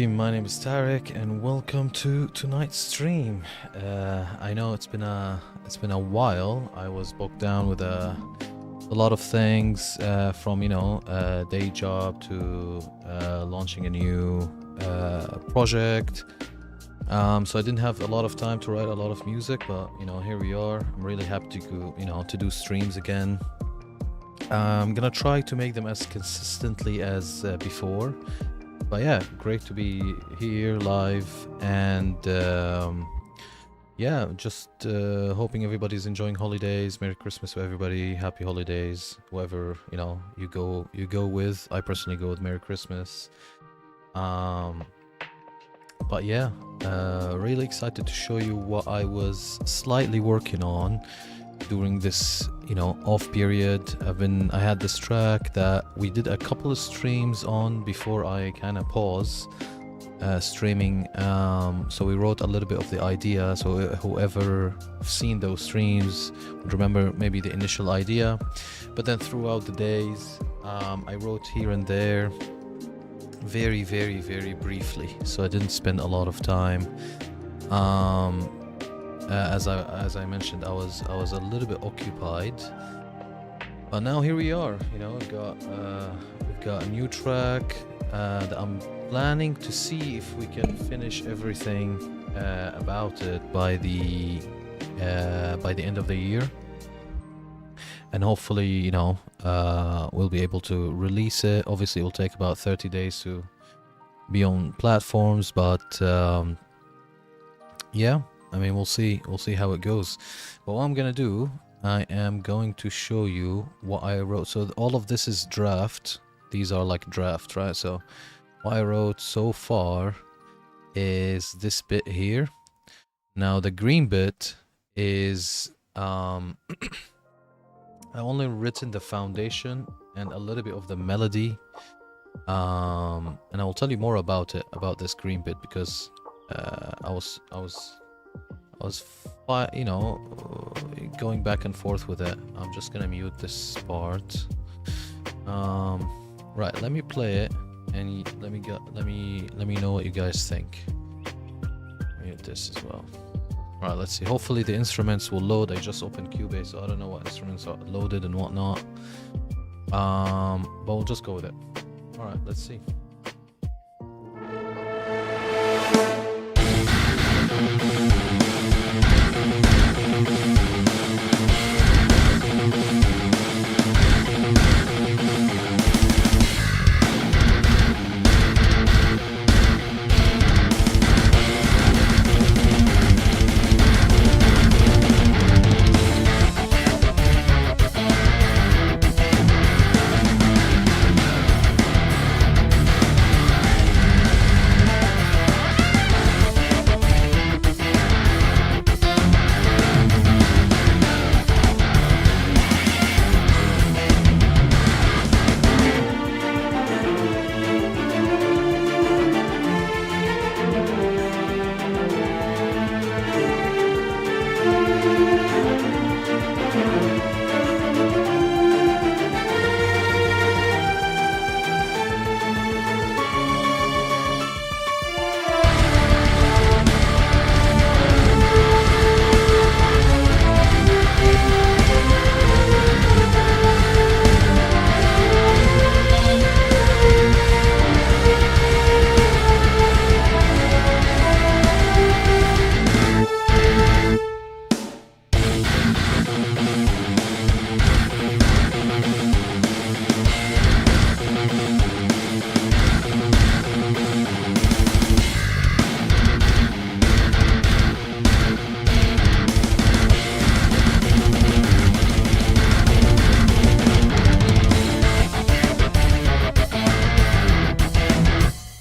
My name is Tarek, and welcome to tonight's stream. I know it's been a while. I was bogged down with a lot of things, from day job to launching a new project. So I didn't have a lot of time to write a lot of music, but here we are. I'm really happy to go, to do streams again. I'm gonna try to make them as consistently as before. But yeah, great to be here live, and yeah, just hoping everybody's enjoying holidays. Merry Christmas to everybody. Happy holidays, whoever you go with. I personally go with Merry Christmas. But yeah, really excited to show you what I was slightly working on during this off period. I had this track that we did a couple of streams on before I kind of pause streaming. So we wrote a little bit of the idea, so whoever seen those streams would remember maybe the initial idea, but then throughout the days I wrote here and there very briefly, so I didn't spend a lot of time. As I mentioned, I was a little bit occupied, but now here we are. We've got a new track that I'm planning to see if we can finish everything about it by the end of the year, and hopefully we'll be able to release it. Obviously, it will take about 30 days to be on platforms, but yeah. I mean, we'll see how it goes. But what I'm gonna do, I am going to show you what I wrote. So all of this is draft. These are like draft, right? So what I wrote so far is this bit here. Now the green bit is I only written the foundation and a little bit of the melody. And I will tell you more about this green bit, because I was going back and forth with it. I'm just gonna mute this part. Right, let me play it, and let me know what you guys think. Mute this as well. All right, let's see. Hopefully the instruments will load. I just opened Cubase, so I don't know what instruments are loaded and whatnot. But we'll just go with it. All right, let's see.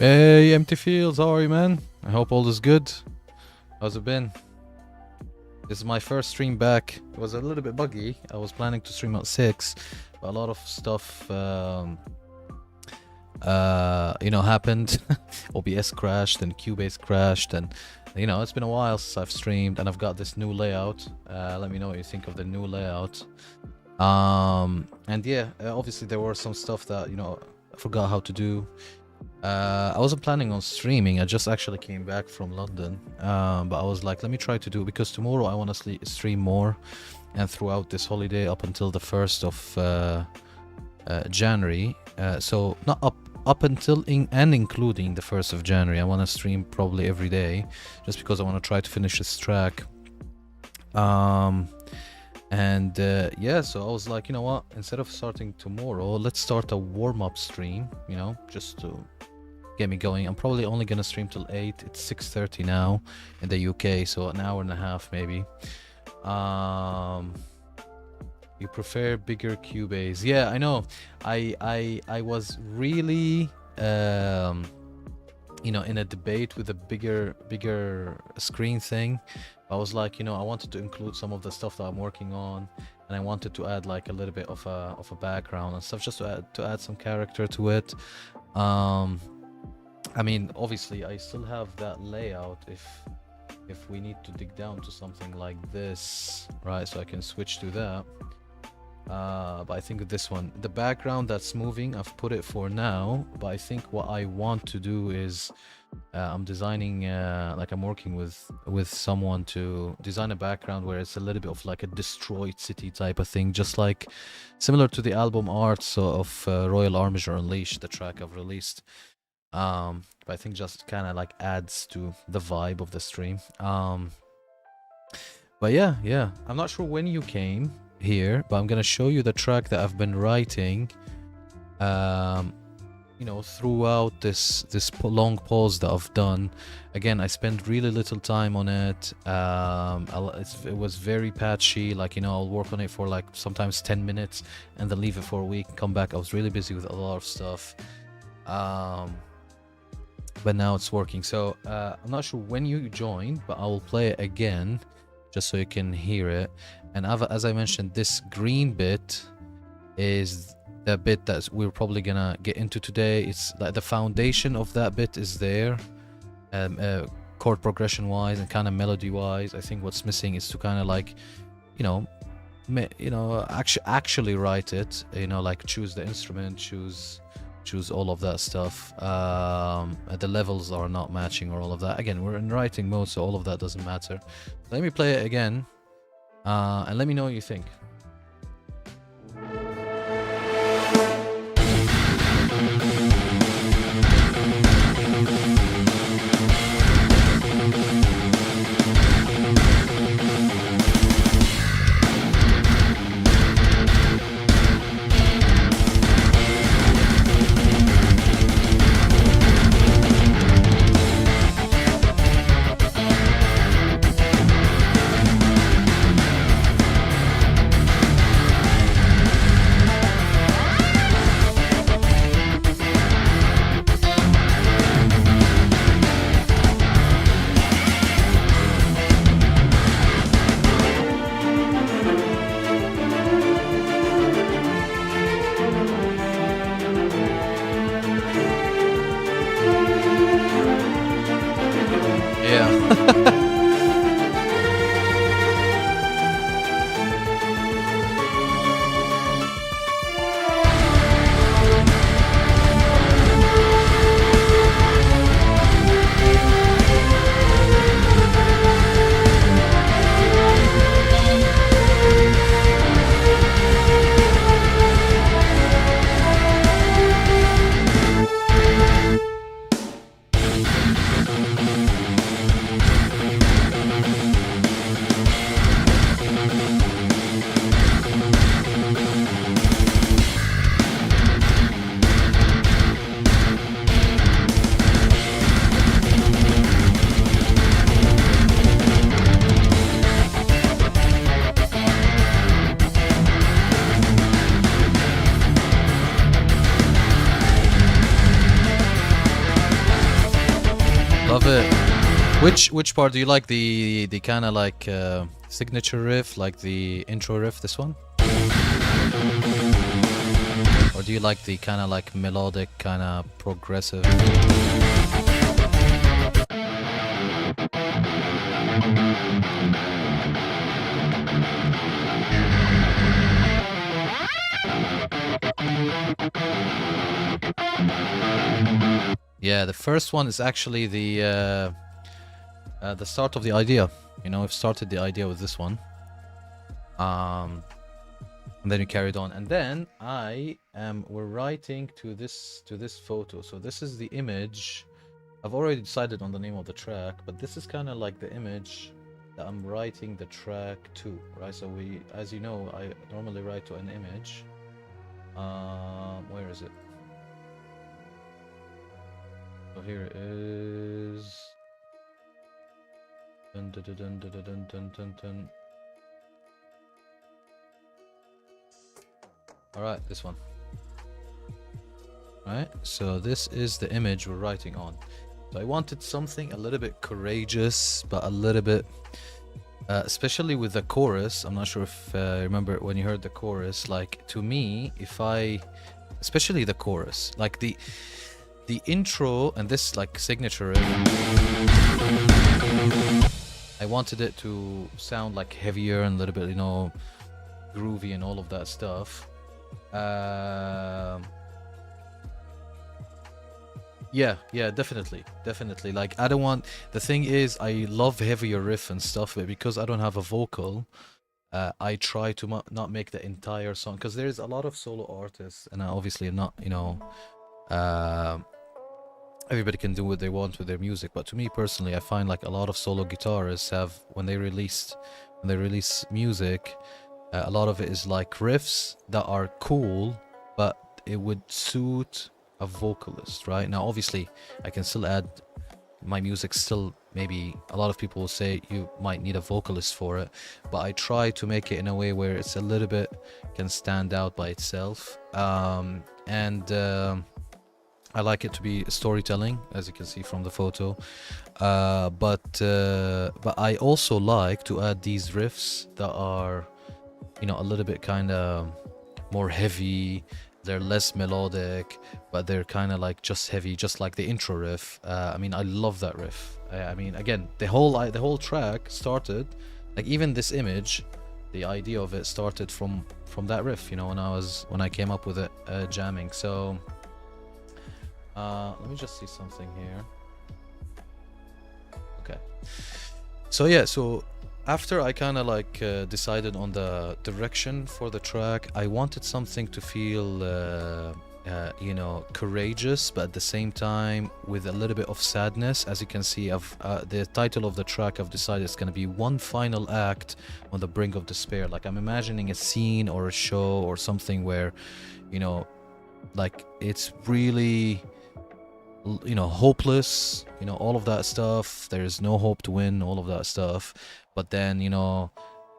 Hey, Empty Fields, how are you, man? I hope all is good. How's it been? This is my first stream back. It was a little bit buggy. I was planning to stream at 6, but a lot of stuff, happened. OBS crashed and Cubase crashed, and it's been a while since I've streamed, and I've got this new layout. Let me know what you think of the new layout. And yeah, obviously there were some stuff that I forgot how to do. I wasn't planning on streaming. I just actually came back from London. But I was like, let me try to do, because tomorrow I want to stream more, and throughout this holiday up until the 1st of January. So not up until and including the 1st of January. I want to stream probably every day, just because I want to try to finish this track. And yeah, so I was like, you know what? Instead of starting tomorrow, let's start a warm-up stream. You know, just to get me going. I'm probably only gonna stream till 8. It's 6:30 now in the UK, so an hour and a half maybe. You prefer bigger Cubase? Yeah, I know. I was really you know, in a debate with a bigger screen thing. I was like, you know, I wanted to include some of the stuff that I'm working on, and I wanted to add like a little bit of a background and stuff, just to add some character to it. I mean, obviously, I still have that layout if we need to dig down to something like this, right? So I can switch to that. But I think this one, the background that's moving, I've put it for now. But I think what I want to do is, I'm designing, like I'm working with someone to design a background where it's a little bit of like a destroyed city type of thing, just like similar to the album art of Royal Armiger Unleashed, the track I've released. But I think just kind of like adds to the vibe of the stream. But yeah, I'm not sure when you came here, but I'm gonna show you the track that I've been writing, you know, throughout this long pause that I've done. Again, I spent really little time on it. It was very patchy, like, you know, I'll work on it for like sometimes 10 minutes and then leave it for a week, come back. I was really busy with a lot of stuff, but now it's working. So I'm not sure when you joined, but I will play it again just so you can hear it. And as I mentioned, this green bit is the bit that we're probably gonna get into today. It's like the foundation of that bit is there, chord progression wise and kind of melody wise. I think what's missing is to kind of like, you know, actually write it, you know, like choose the instrument, choose all of that stuff. The levels are not matching or all of that. Again, we're in writing mode, so all of that doesn't matter. Let me play it again, and let me know what you think. Love it. Which part do you like? The kind of like signature riff, like the intro riff, this one? Or do you like the kind of like melodic, kind of progressive? Yeah, the first one is actually the start of the idea. You know, I've started the idea with this one. And then we carried on, and then we're writing to this photo. So this is the image. I've already decided on the name of the track, but this is kind of like the image that I'm writing the track to, right? So we, as you know, I normally write to an image. Where is it? So here it is. Dun, dun, dun, dun, dun, dun, dun, dun, dun. All right, this one. Right, so this is the image we're writing on. So I wanted something a little bit courageous, but a little bit, especially with the chorus. I'm not sure if you remember when you heard the chorus. Like, to me, especially the chorus, like the intro and this like signature riff, I wanted it to sound like heavier and a little bit, you know, groovy and all of that stuff. Yeah, definitely. Like, I don't want, the thing is, I love heavier riff and stuff, but because I don't have a vocal, I try to not make the entire song, because there's a lot of solo artists, and I obviously am not, you know, everybody can do what they want with their music, but to me personally, I find like a lot of solo guitarists have, when they release music, a lot of it is like riffs that are cool, but it would suit a vocalist, right? Now, obviously, I can still add my music. Still, maybe a lot of people will say you might need a vocalist for it, but I try to make it in a way where it's a little bit can stand out by itself. I like it to be storytelling, as you can see from the photo. But I also like to add these riffs that are, you know, a little bit kind of more heavy. They're less melodic, but they're kind of like just heavy, just like the intro riff. I mean, I love that riff. I mean, again, the whole track started, like even this image, the idea of it started from that riff. You know, when I came up with it jamming. So let me just see something here. Okay. So yeah, so after I kind of like decided on the direction for the track, I wanted something to feel, you know, courageous, but at the same time with a little bit of sadness. As you can see, the title of the track, I've decided it's going to be One Final Act on the Brink of Despair. Like, I'm imagining a scene or a show or something where, you know, like it's really, you know, hopeless, you know, all of that stuff. There's no hope to win, all of that stuff. But then, you know,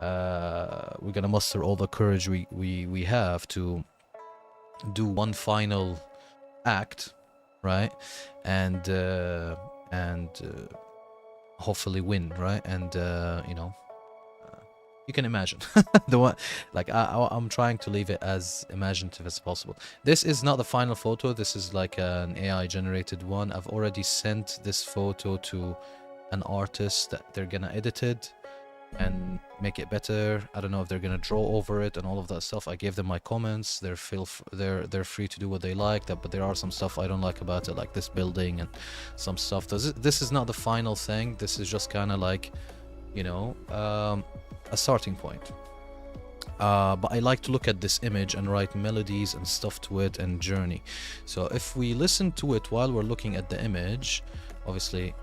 we're gonna muster all the courage we have to do one final act, right? And hopefully win, right? And you know, you can imagine the one, like I'm trying to leave it as imaginative as possible. This is not the final photo. This is like an AI generated one. I've already sent this photo to an artist that they're gonna edit it and make it better. I don't know if they're gonna draw over it and all of that stuff. I gave them my comments. They're free to do what they like. But there are some stuff I don't like about it, like this building and some stuff. This is not the final thing. This is just kind of like, you know, a starting point. But I like to look at this image and write melodies and stuff to it and journey. So if we listen to it while we're looking at the image, obviously,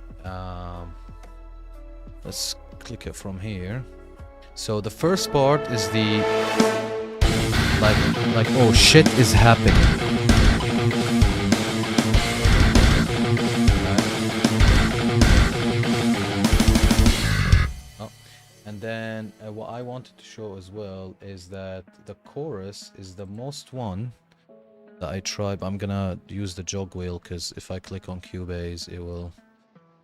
let's click it from here. So the first part is the like oh shit is happening. And then what I wanted to show as well is that the chorus is the most one that I tried. I'm gonna use the jog wheel because if I click on Cubase, it will,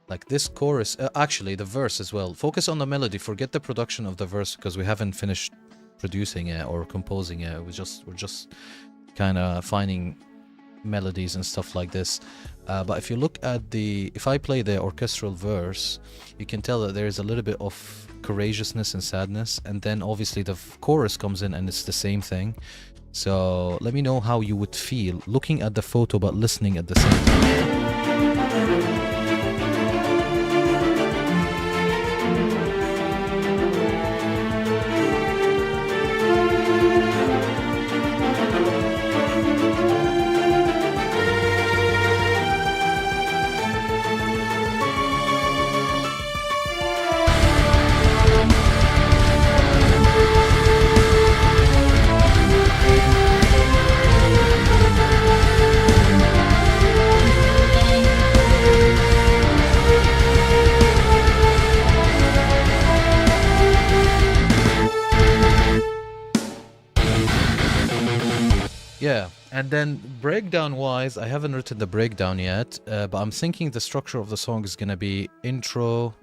like this chorus, actually the verse as well. Focus on the melody, forget the production of the verse because we haven't finished producing it or composing it. We're just kind of finding melodies and stuff like this. But if you look at if I play the orchestral verse, you can tell that there is a little bit of courageousness and sadness, and then obviously the chorus comes in and it's the same thing. So let me know how you would feel looking at the photo but listening at the same time. And then breakdown wise, I haven't written the breakdown yet, but I'm thinking the structure of the song is gonna be intro,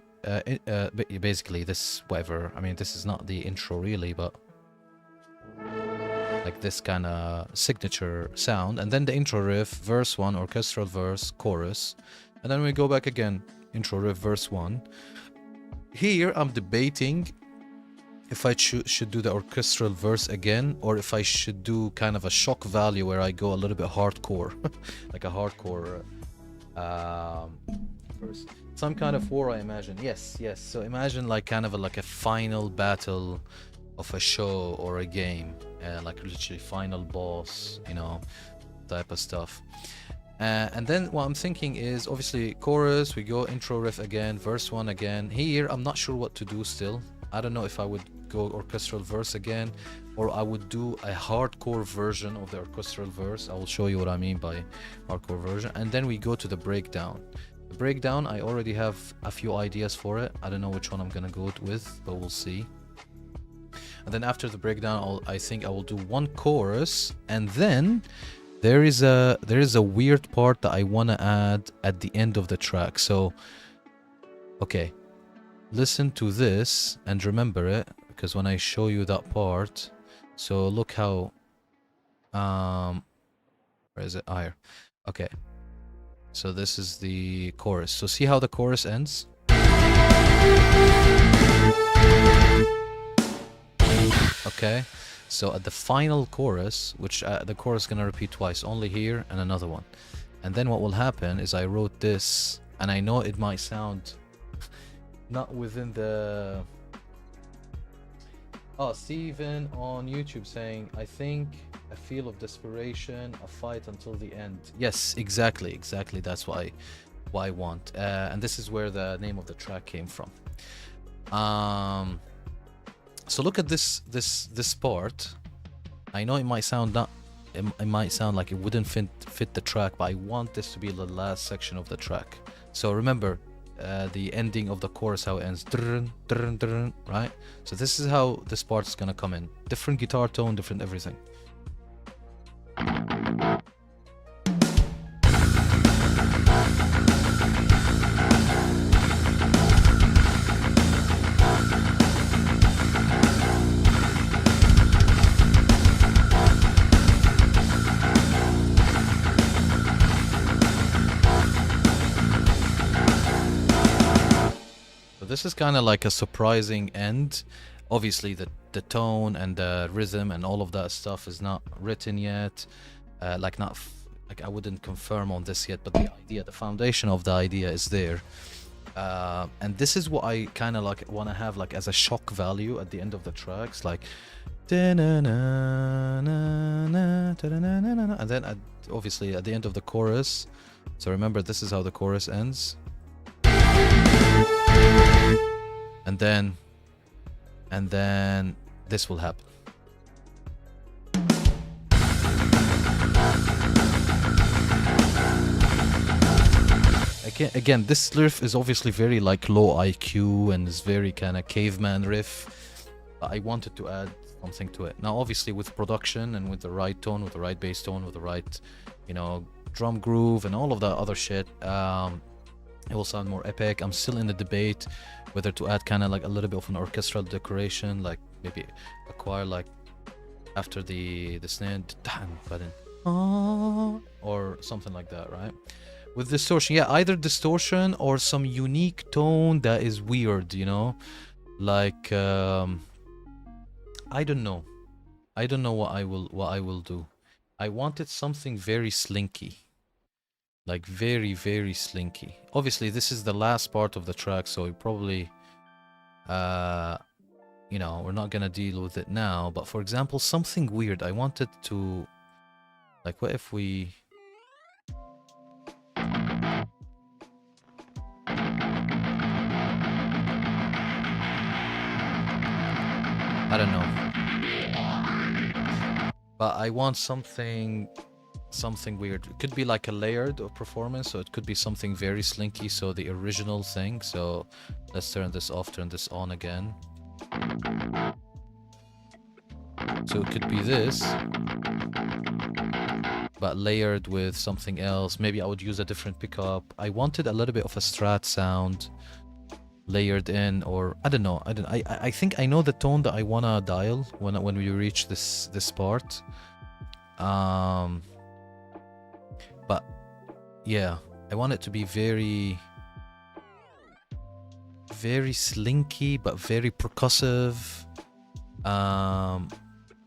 basically this whatever. I mean, this is not the intro really, but like this kind of signature sound, and then the intro riff, verse 1, orchestral verse, chorus, and then we go back again, intro riff, verse 1. Here I'm debating if I should do the orchestral verse again, or if I should do kind of a shock value where I go a little bit hardcore, like a hardcore verse. Some kind of war, I imagine. Yes, yes. So imagine like kind of like a final battle of a show or a game, like literally final boss, you know, type of stuff. And then what I'm thinking is obviously chorus, we go intro riff again, verse 1 again. Here I'm not sure what to do still. I don't know if I would go orchestral verse again, or I would do a hardcore version of the orchestral verse. I will show you what I mean by hardcore version. And then we go to the breakdown. The breakdown, I already have a few ideas for it. I don't know which one I'm gonna go with, but we'll see. And then after the breakdown, I think I will do one chorus, and then there is a weird part that I want to add at the end of the track. So okay, listen to this and remember it, because when I show you that part, so look how where is it? Here. Okay, so this is the chorus. So see how the chorus ends? Okay, so at the final chorus, which the chorus is gonna repeat twice, only here and another one. And then what will happen is I wrote this, and I know it might sound not within the... Oh, Steven on YouTube saying, I think a feel of desperation, a fight until the end. Yes, exactly, that's what I want. And this is where the name of the track came from. So look at this part. I know it might sound not, it might sound like it wouldn't fit the track, but I want this to be the last section of the track. So remember the ending of the chorus, how it ends, right? So this is how this part is gonna come in. Different guitar tone, different everything. This is kind of like a surprising end. Obviously the tone and the rhythm and all of that stuff is not written yet, like I wouldn't confirm on this yet, but the idea, the foundation of the idea is there. And this is what I kind of like want to have like as a shock value at the end of the tracks, like and then obviously at the end of the chorus. So remember, this is how the chorus ends. And then this will happen. Again, this riff is obviously very like low IQ and is very kind of caveman riff. But I wanted to add something to it. Now, obviously, with production and with the right tone, with the right bass tone, with the right, you know, drum groove and all of that other shit, it will sound more epic. I'm still in the debate whether to add kind of like a little bit of an orchestral decoration, like maybe a choir like after the snare, button, or something like that, right? With distortion, yeah, either distortion or some unique tone that is weird, you know, like I don't know what I will do. I wanted something very slinky. Like very, very slinky. Obviously, this is the last part of the track, so we probably, you know, we're not gonna deal with it now. But for example, something weird. I wanted to, like, what if we... I don't know. But I want something weird. It could be like a layered of performance, so it could be something very slinky, so the original thing. So let's turn this off, turn this on again. So it could be this. but layered with something else. Maybe I would use a different pickup. I wanted a little bit of a Strat sound layered in, or I don't know. I think I know the tone that I wanna dial when we reach this part. But yeah, I want it to be very slinky but very percussive. I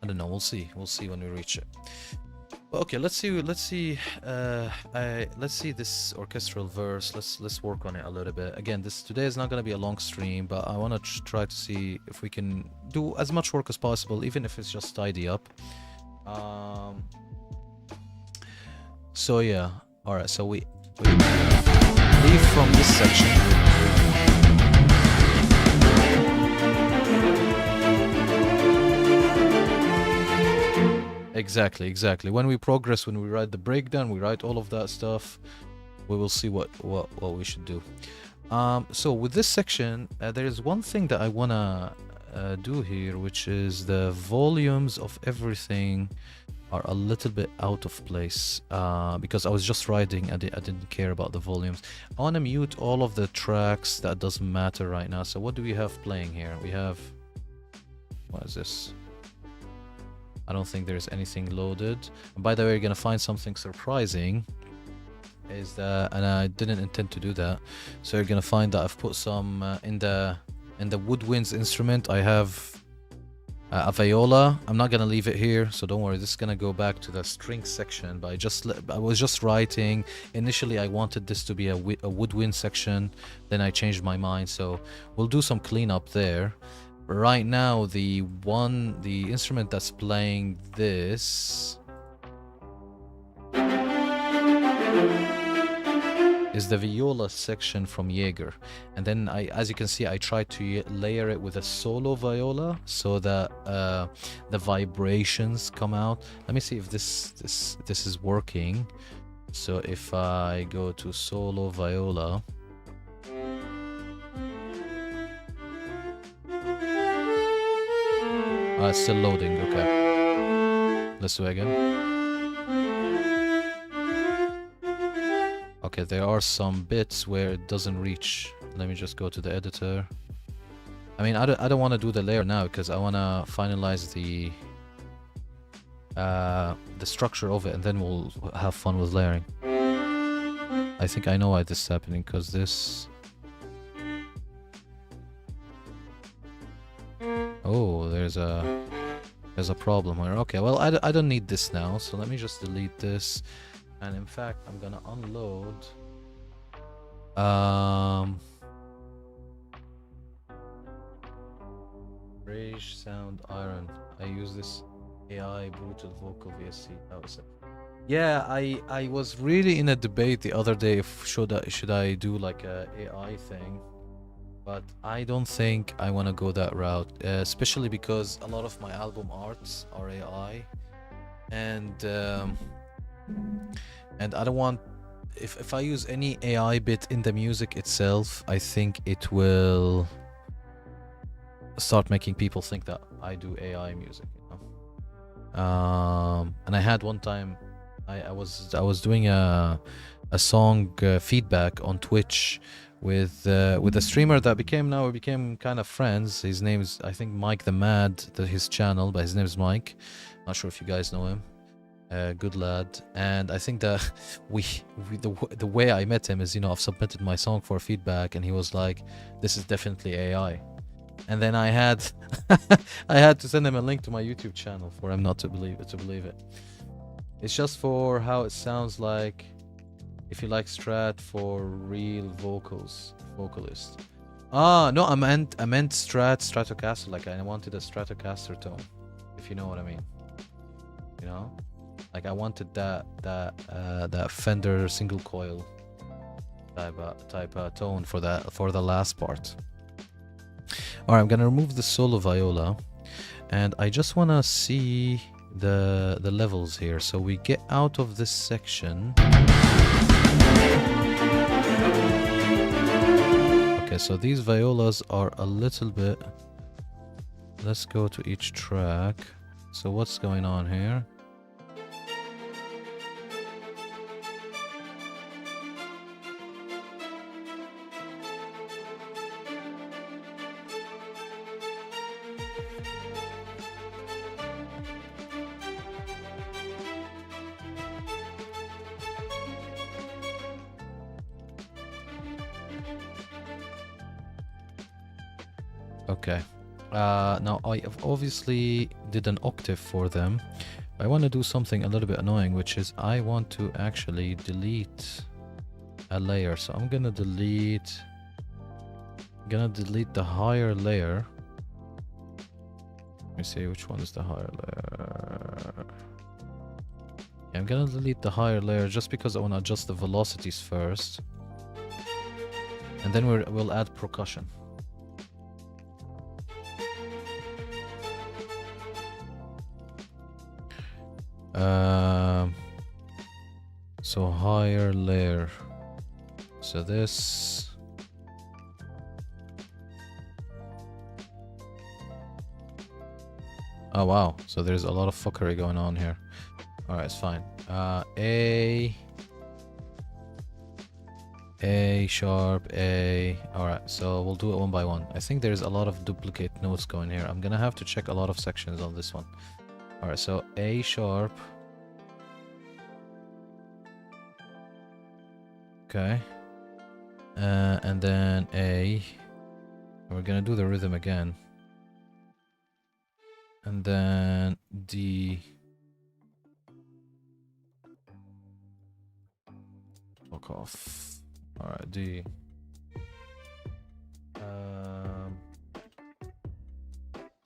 don't know. We'll see when we reach it. Okay, let's see this orchestral verse. Let's work on it a little bit. Again, today is not going to be a long stream, but I want to try to see if we can do as much work as possible, even if it's just tidy up. So yeah, all right. So we leave from this section. Exactly. When we progress, when we write the breakdown, we write all of that stuff. We will see what we should do. So with this section, there is one thing that I wanna do here, which is the volumes of everything are a little bit out of place because I was just writing. I didn't care about the volumes. I wanna mute all of the tracks. That doesn't matter right now. So what do we have playing here? We have, what is this? I don't think there's anything loaded. And by the way, you're gonna find something surprising. Is that, and I didn't intend to do that. So you're gonna find that I've put some in the woodwinds instrument. I have a viola. I'm not gonna leave it here, so don't worry. This is gonna go back to the string section. But I was just writing. Initially, I wanted this to be a woodwind section. Then I changed my mind. So we'll do some cleanup there. Right now, the instrument that's playing this is the viola section from Jaeger, and then as you can see, I tried to layer it with a solo viola so that the vibrations come out. Let me see if this is working. So if I go to solo viola. It's still loading, okay. Let's do it again. Okay, there are some bits where it doesn't reach. Let me just go to the editor. I mean, I don't want to do the layer now because I want to finalize the structure of it, and then we'll have fun with layering. I think I know why this is happening, because this... Oh, there's a problem here. Okay, well, I don't need this now, so let me just delete this. And in fact, I'm gonna unload Rage Sound Iron. I use this AI brutal vocal VSC. That was it. Yeah, I was really in a debate the other day if should I do like a AI thing. But I don't think I want to go that route, especially because a lot of my album arts are AI, and I don't want, if I use any AI bit in the music itself, I think it will start making people think that I do AI music. You know? And I had one time, I was doing a song feedback on Twitch with a streamer that we became kind of friends. His name is, I think, Mike the Mad, his channel, but his name is Mike. Not sure if you guys know him. Good lad. And I think that the way I met him is, you know, I've submitted my song for feedback, and he was like, "This is definitely AI." And then I had I had to send him a link to my YouTube channel for him not to believe it. It's just for how it sounds like. If you like Strat for real vocalist. Ah, no, I meant Stratocaster. Like I wanted a Stratocaster tone, if you know what I mean. You know, like I wanted that Fender single coil type tone for the last part. All right, I'm gonna remove the solo viola, and I just wanna see the levels here. So we get out of this section. Okay, so these violas are a little bit... Let's go to each track. So what's going on here? Okay. Now I have obviously did an octave for them. I want to do something a little bit annoying, which is I want to actually delete a layer. So I'm gonna delete the higher layer. Let me see which one is the higher layer. Yeah, I'm gonna delete the higher layer just because I want to adjust the velocities first, and then we'll add percussion. So higher layer. So this. Oh wow, so there's a lot of fuckery going on here. Alright, it's fine. A sharp, A. Alright, so we'll do it one by one. I think there's a lot of duplicate notes going here. I'm gonna have to check a lot of sections on this one. Alright, so A sharp. Okay. And then A. We're gonna do the rhythm again. And then D. Fuck off. Alright, D.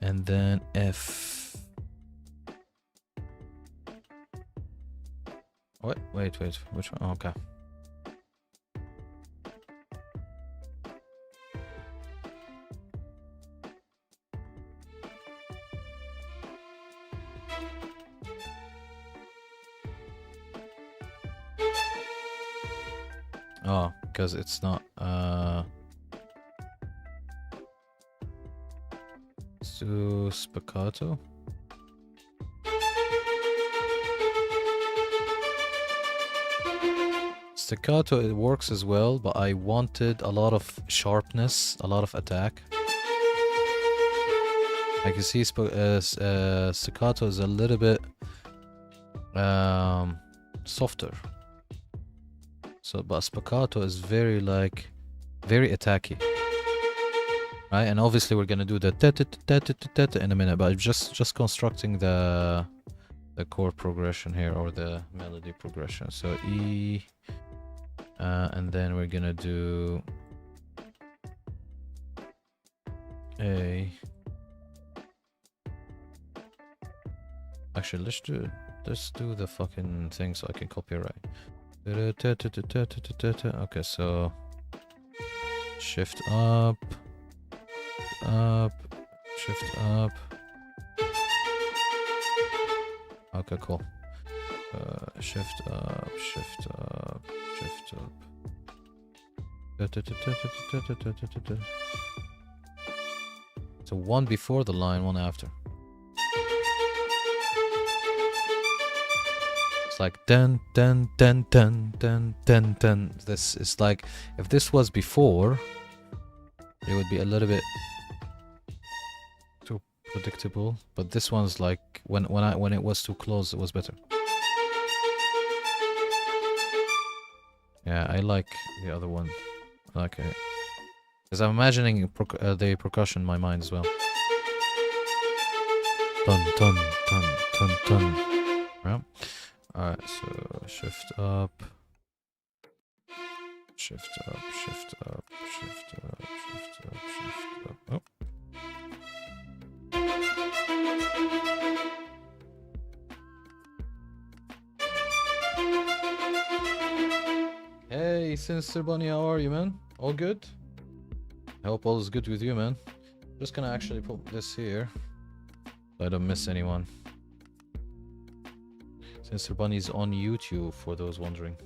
And then F. What? Wait. Which one? Okay. Oh, because it's not, so spiccato? Staccato, it works as well, but I wanted a lot of sharpness, a lot of attack. I can see staccato is a little bit softer. So, but spiccato is very very attacky, right? And obviously we're gonna do the ta in a minute, but I'm just constructing the chord progression here, or the melody progression. So E, and then we're gonna do A. Actually, let's do the fucking thing so I can copyright. Okay, so shift up, shift up. Okay, cool. Shift up, shift up, shift up. So one before the line, one after. It's like dun dun dun dun dun dun dun. This is like, if this was before, it would be a little bit too predictable. But this one's like when it was too close, it was better. Yeah, I like the other one. I like it because I'm imagining the percussion in my mind as well. Dun dun dun dun dun. Yeah. Alright, so shift up, shift up, shift up, shift up, shift up, shift up. Oh. Hey, Sinister Bunny, how are you, man? All good? I hope all is good with you, man. Just gonna actually put this here so I don't miss anyone. Sinister Bunny is on YouTube, for those wondering.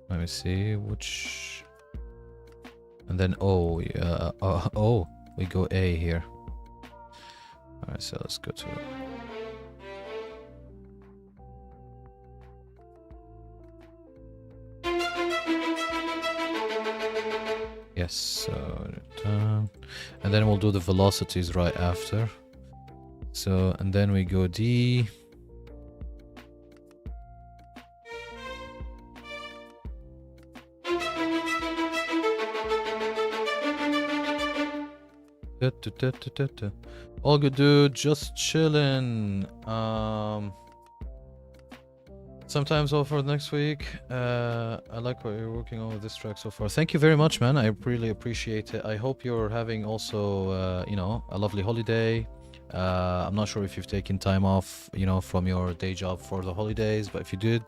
Let me see which, and then O. Yeah, O. We go A here. All right, so let's go to it. Yes, so and then we'll do the velocities right after. So, and then we go D. All good, dude. Just chilling. Sometimes all for next week. I like what you're working on with this track so far. Thank you very much, man. I really appreciate it. I hope you're having also, you know, a lovely holiday. I'm not sure if you've taken time off, you know, from your day job for the holidays, but if you did,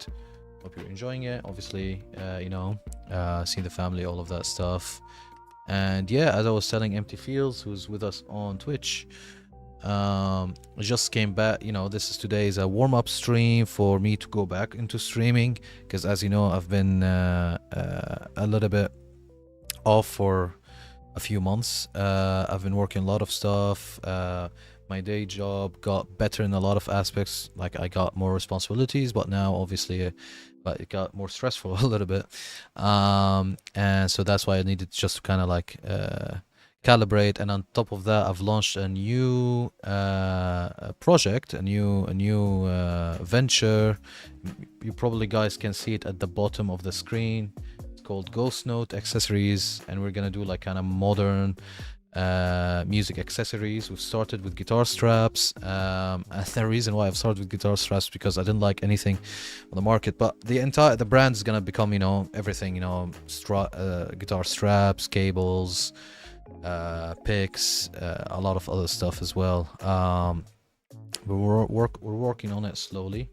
hope you're enjoying it. Obviously, you know, seeing the family, all of that stuff. And yeah, as I was telling Empty Fields, who's with us on Twitch, I just came back. You know, this is today's a warm-up stream for me to go back into streaming, because as you know, I've been a little bit off for a few months. I've been working a lot of stuff. My day job got better in a lot of aspects, like I got more responsibilities, but now obviously but it got more stressful a little bit, and so that's why I needed just to kind of like calibrate. And on top of that, I've launched a new project, a new venture. You probably guys can see it at the bottom of the screen. It's called Ghost Note Accessories, and we're gonna do like kind of modern music accessories. We've started with guitar straps, and the reason why I've started with guitar straps because I didn't like anything on the market, but the brand is gonna become, you know, everything, you know, guitar straps, cables, picks, a lot of other stuff as well. We're working on it slowly.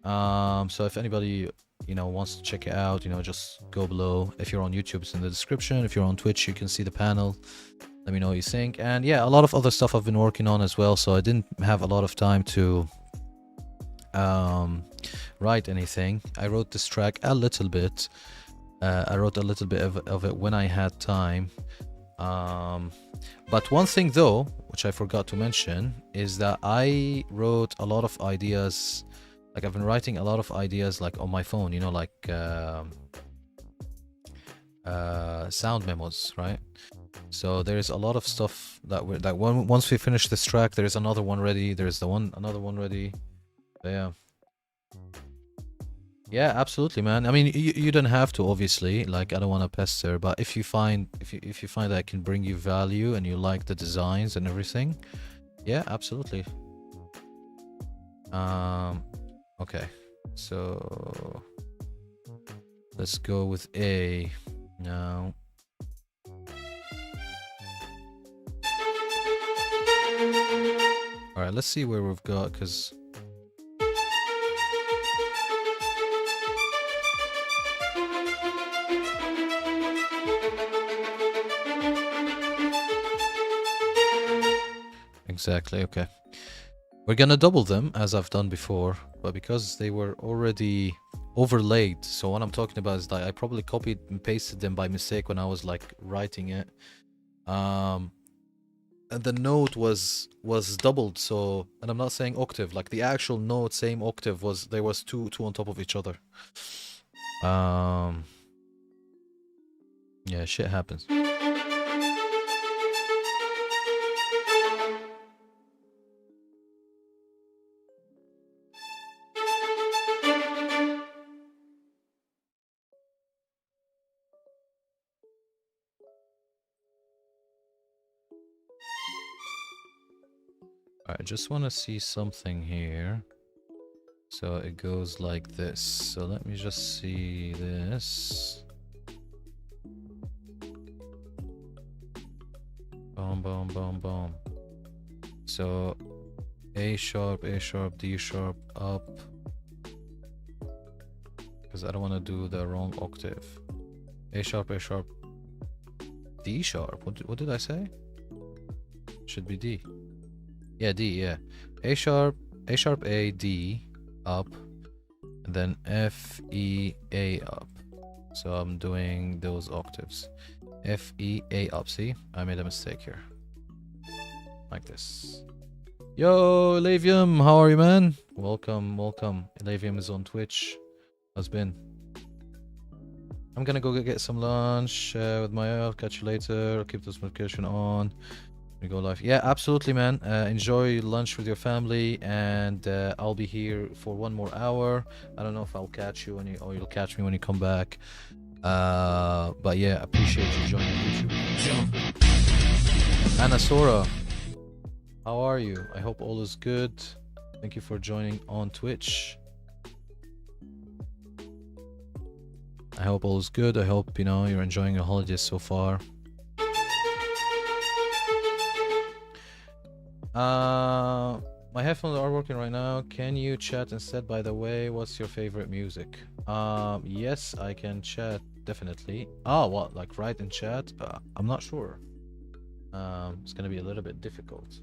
So if anybody, you know, wants to check it out, you know, just go below. If you're on YouTube, it's in the description. If you're on Twitch, you can see the panel. Let me know what you think. And yeah, a lot of other stuff I've been working on as well, so I didn't have a lot of time to write anything. I wrote this track a little bit. I wrote a little bit of it when I had time. But one thing though, which I forgot to mention, is that I wrote a lot of ideas. Like I've been writing a lot of ideas like on my phone, you know, like sound memos, right? So there's a lot of stuff once we finish this track, there's another one ready. There's another one ready. So yeah, absolutely, man. I mean, you don't have to, obviously. Like, I don't want to pester, but if you find that I can bring you value and you like the designs and everything, yeah, absolutely. Okay, so let's go with A now. All right, let's see where we've got, because exactly, okay. We're gonna double them as I've done before, but because they were already overlaid, so what I'm talking about is that I probably copied and pasted them by mistake when I was like writing it. And the note was doubled, so, and I'm not saying octave, like the actual note, same octave, there was two on top of each other. Yeah, shit happens. I just want to see something here. So it goes like this. So let me just see this. Boom, boom, boom, boom. So A sharp, D sharp, up. Because I don't want to do the wrong octave. A sharp, D sharp. What did I say? Should be D. Yeah, D, yeah. A sharp, A, D, up, and then F, E, A, up. So I'm doing those octaves. F, E, A, up. See? I made a mistake here. Like this. Yo, Elavium, how are you, man? Welcome, welcome. Elavium is on Twitch. How's been? I'm gonna go get some lunch with my I'll catch you later. I'll keep this notification on. We go live. Yeah, absolutely, man. Enjoy lunch with your family, and I'll be here for 1 more hour. I don't know if I'll catch you when you, or you'll catch me when you come back. But yeah, appreciate you joining YouTube. Anasora, how are you? I hope all is good. Thank you for joining on Twitch. I hope all is good. I hope, you know, you're enjoying your holidays so far. My headphones are working right now. Can you chat instead? By the way, what's your favorite music? Yes, I can chat, definitely. Oh, what, like write in chat? I'm not sure. It's gonna be a little bit difficult.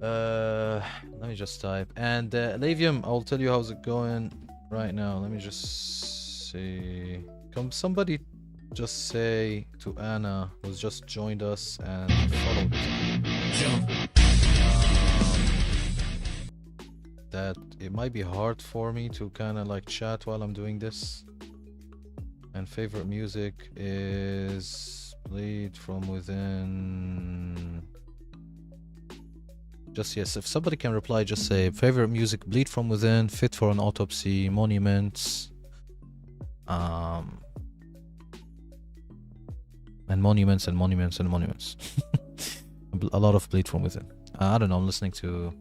Let me just type. And Lavium, I'll tell you how's it going right now. Let me just see. Somebody just say to Anna, who's just joined us and followed, that it might be hard for me to kind of like chat while I'm doing this. And favorite music is Bleed From Within. Just yes, if somebody can reply, just say favorite music: Bleed From Within, Fit for an Autopsy, Monuments, and Monuments and Monuments and Monuments. A lot of Bleed From Within. I don't know, I'm listening to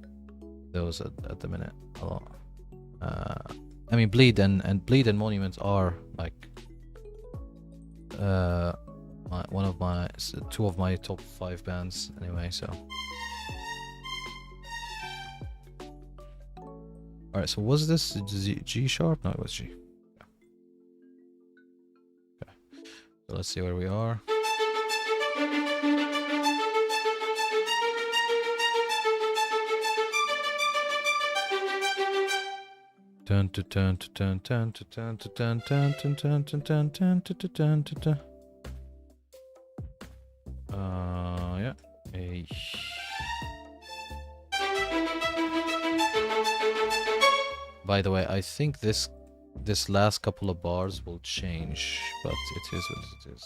those at the minute a lot. I mean, Bleed and Monuments are like two of my top 5 bands anyway, so. Alright, so was this G sharp? No, it was G. Yeah. Okay. So let's see where we are. Turn to turn to turn turn to turn to turn turn to turn to turn turn to turn to turn. Yeah. Hey. By the way, I think this last couple of bars will change, but it is what it is.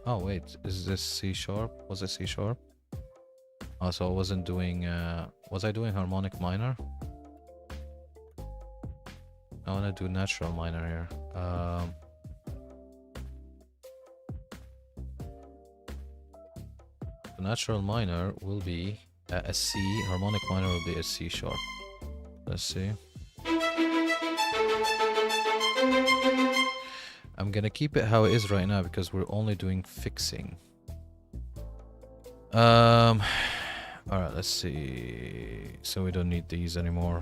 Oh wait, is this C sharp? Was it C sharp? Oh, so I wasn't doing, was I doing harmonic minor? I wanna do natural minor here. The natural minor will be a C, harmonic minor will be a C sharp. Let's see. I'm gonna keep it how it is right now because we're only doing fixing. Alright, let's see. So we don't need these anymore.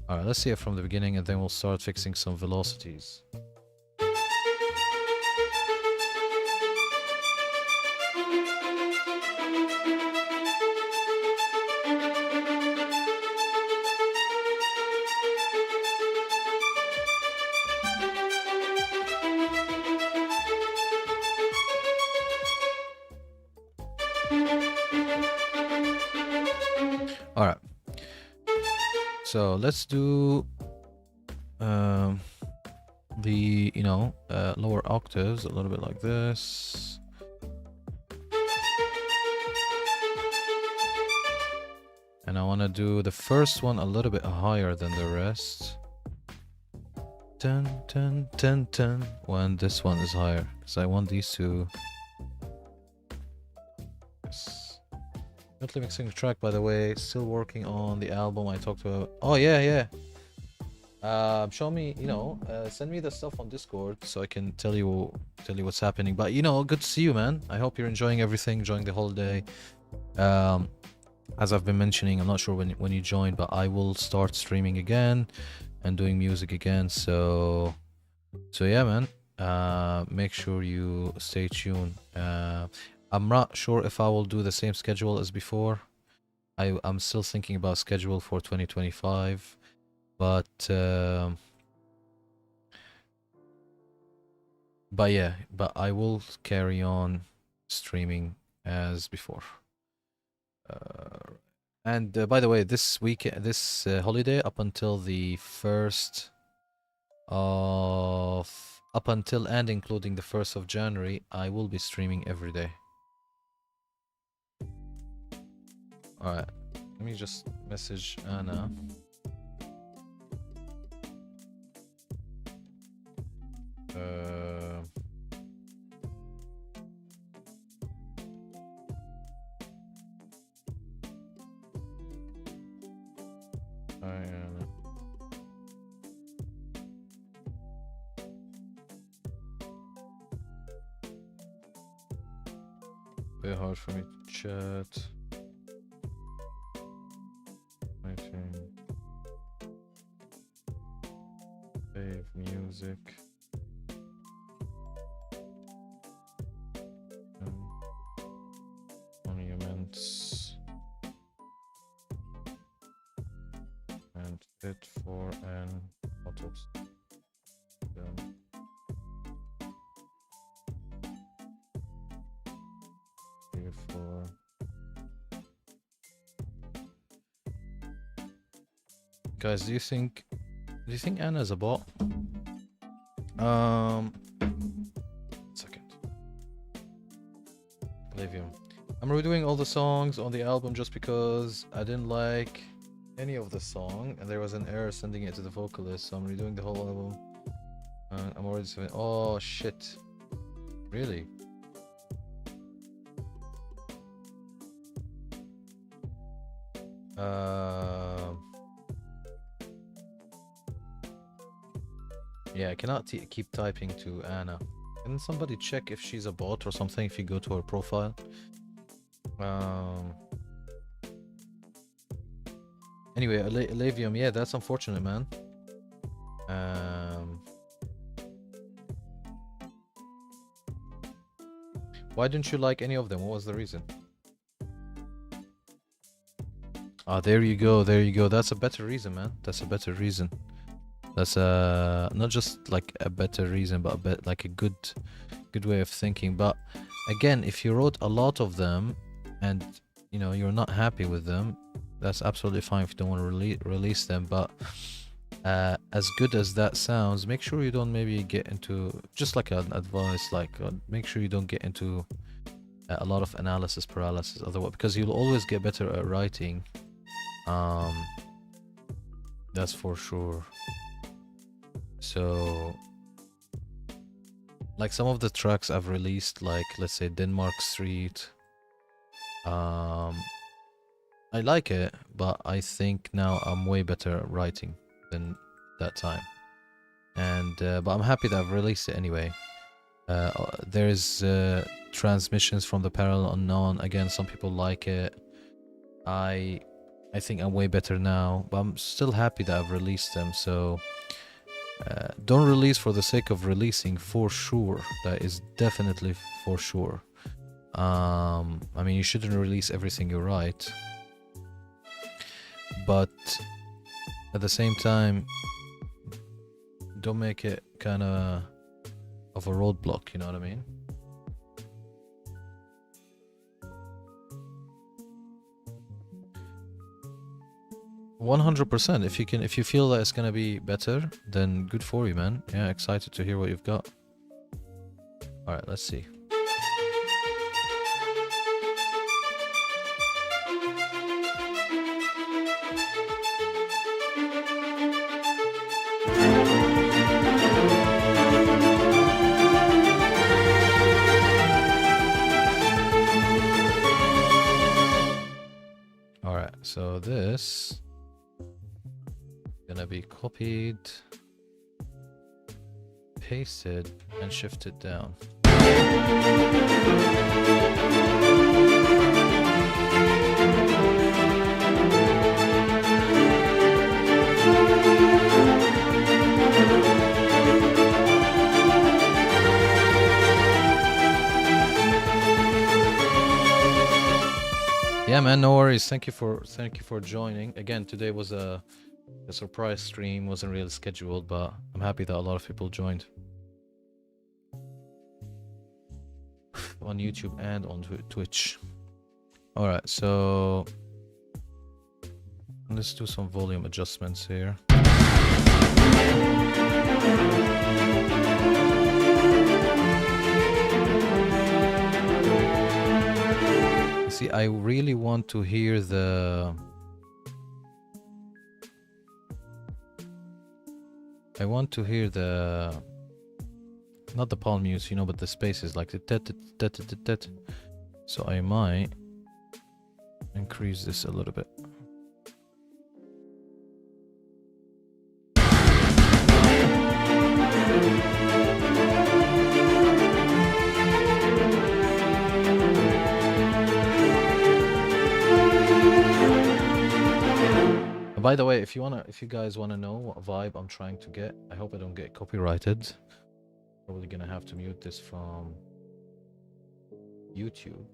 Alright, let's see it from the beginning and then we'll start fixing some velocities. Alright. So let's do the, you know, lower octaves a little bit like this. And I want to do the first one a little bit higher than the rest. 10, 10, 10, 10, when this one is higher. Because I want these to... Yes. Currently mixing the track, by the way. Still working on the album I talked about. Oh, yeah, yeah. Show me, you know, send me the stuff on Discord so I can tell you what's happening. But, you know, good to see you, man. I hope you're enjoying everything, enjoying the holiday. As I've been mentioning, I'm not sure when you joined, but I will start streaming again and doing music again. So yeah, man. Make sure you stay tuned. I'm not sure if I will do the same schedule as before. I'm still thinking about schedule for 2025, but yeah, but I will carry on streaming as before. And by the way, this holiday up until the 1st of up until and including the 1st of January, I will be streaming every day. Alright, let me just message Anna. Very hard for me to chat. Waiting. Save music. Monuments. And it for an autopsy. Guys, do you think Anna's a bot? Second. Livium. I'm redoing all the songs on the album just because I didn't like any of the song and there was an error sending it to the vocalist, so I'm redoing the whole album. I'm already oh shit. Really? Yeah, I cannot keep typing to Anna. Can somebody check if she's a bot or something if you go to her profile? Anyway, Lavium, yeah, that's unfortunate, man. Why didn't you like any of them? What was the reason? Ah, there you go, there you go. That's a better reason, man. That's a better reason. That's not just like a better reason, but a bit like a good way of thinking. But again, if you wrote a lot of them and you know you're not happy with them, that's absolutely fine if you don't want to release them. But as good as that sounds, make sure you don't maybe get into, just like an advice, like make sure you don't get into a lot of analysis paralysis, otherwise, because you'll always get better at writing. That's for sure. So like some of the tracks I've released, like let's say Denmark Street, I like it, but I think now I'm way better at writing than that time. And but I'm happy that I've released it anyway. There's transmissions from the Parallel Unknown. Again, some people like it. I think I'm way better now, but I'm still happy that I've released them. So don't release for the sake of releasing, for sure. That is definitely for sure. I mean, you shouldn't release everything you write, but at the same time, don't make it kind of a roadblock, you know what I mean? %. If you feel that it's gonna be better, then good for you, man. Yeah, excited to hear what you've got. All right, let's see. All right, so this gonna be copied, pasted, and shifted down. Yeah, man, no worries. Thank you for joining. Again, today was a surprise stream, wasn't really scheduled, but I'm happy that a lot of people joined on YouTube and on Twitch. All right, so let's do some volume adjustments here. See, I really want to hear the... I want to hear the... Not the palm mutes, you know, but the spaces, like the tet. So I might increase this a little bit. By the way, if you guys wanna know what vibe I'm trying to get, I hope I don't get copyrighted. Probably gonna have to mute this from YouTube.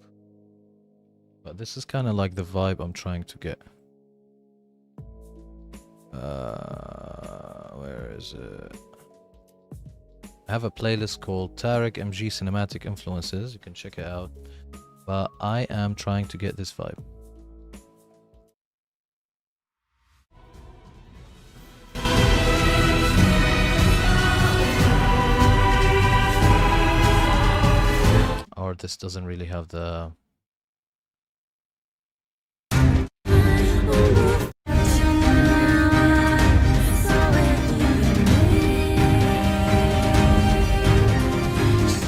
But this is kind of like the vibe I'm trying to get. Where is it? I have a playlist called Tarek MG Cinematic Influences. You can check it out. But I am trying to get this vibe. Or this doesn't really have the...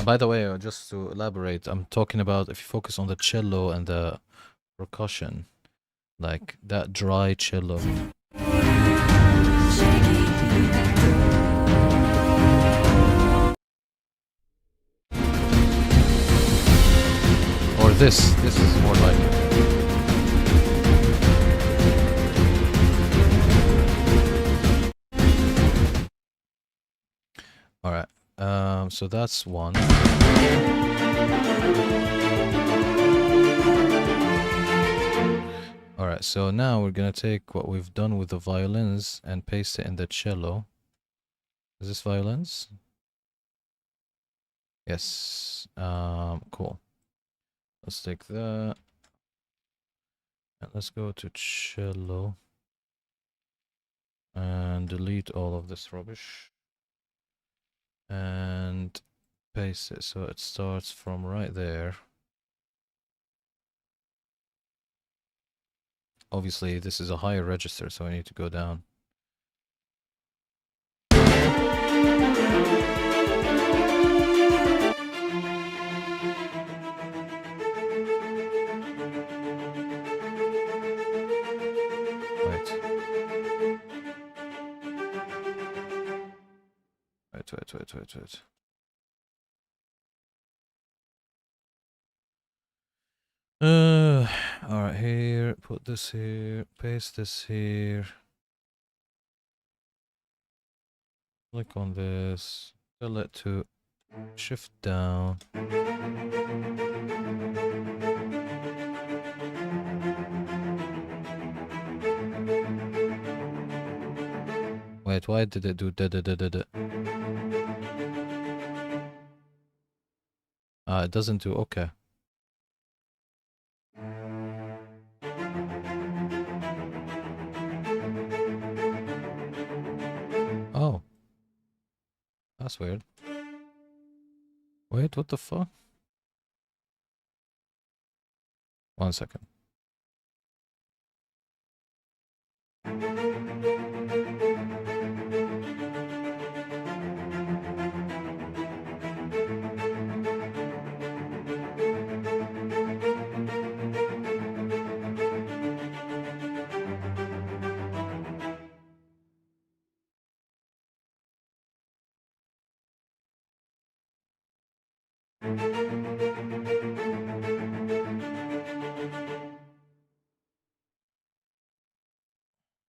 By the way, just to elaborate, I'm talking about if you focus on the cello and the percussion, like that dry cello. Or this is more like it. All right. So that's one. All right, so now we're gonna take what we've done with the violins and paste it in the cello. Is this violins? Yes. Cool. Let's take that. And let's go to cello. And delete all of this rubbish. And paste it so it starts from right there. Obviously this is a higher register, so I need to go down. Wait. Alright, here, put this here, paste this here. Click on this, tell it to shift down. Wait, why did it do da? It doesn't do, okay. Oh. That's weird. Wait, what the fuck? 1 second.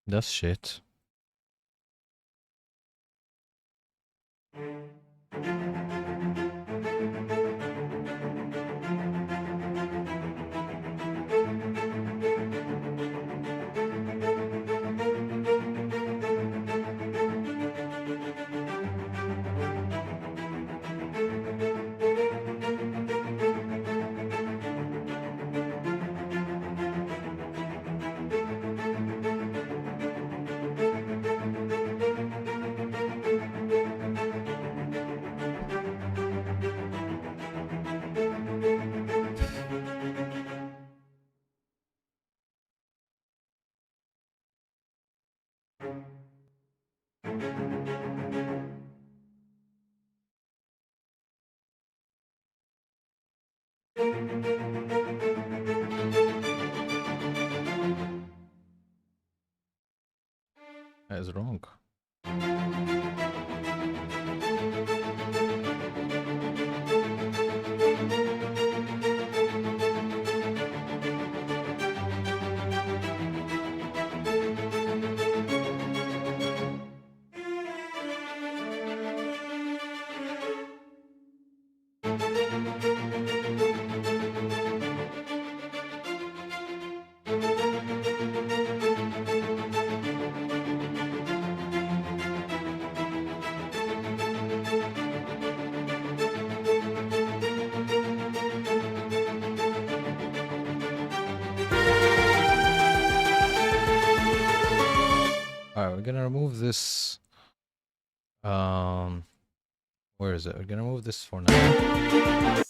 That's shit. That is wrong. Alright, we're gonna remove this. Where is it? We're gonna remove this for now.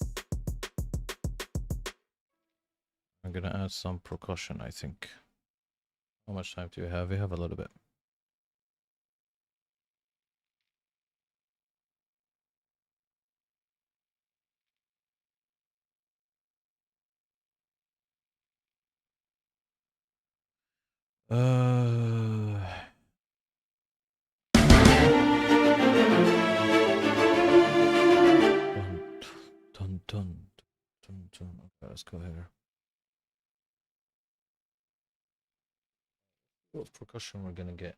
I'm gonna add some percussion, I think. How much time do we have? We have a little bit. Uh, dun, dun, dun, dun, dun. Okay, let's go here. What percussion we're gonna get?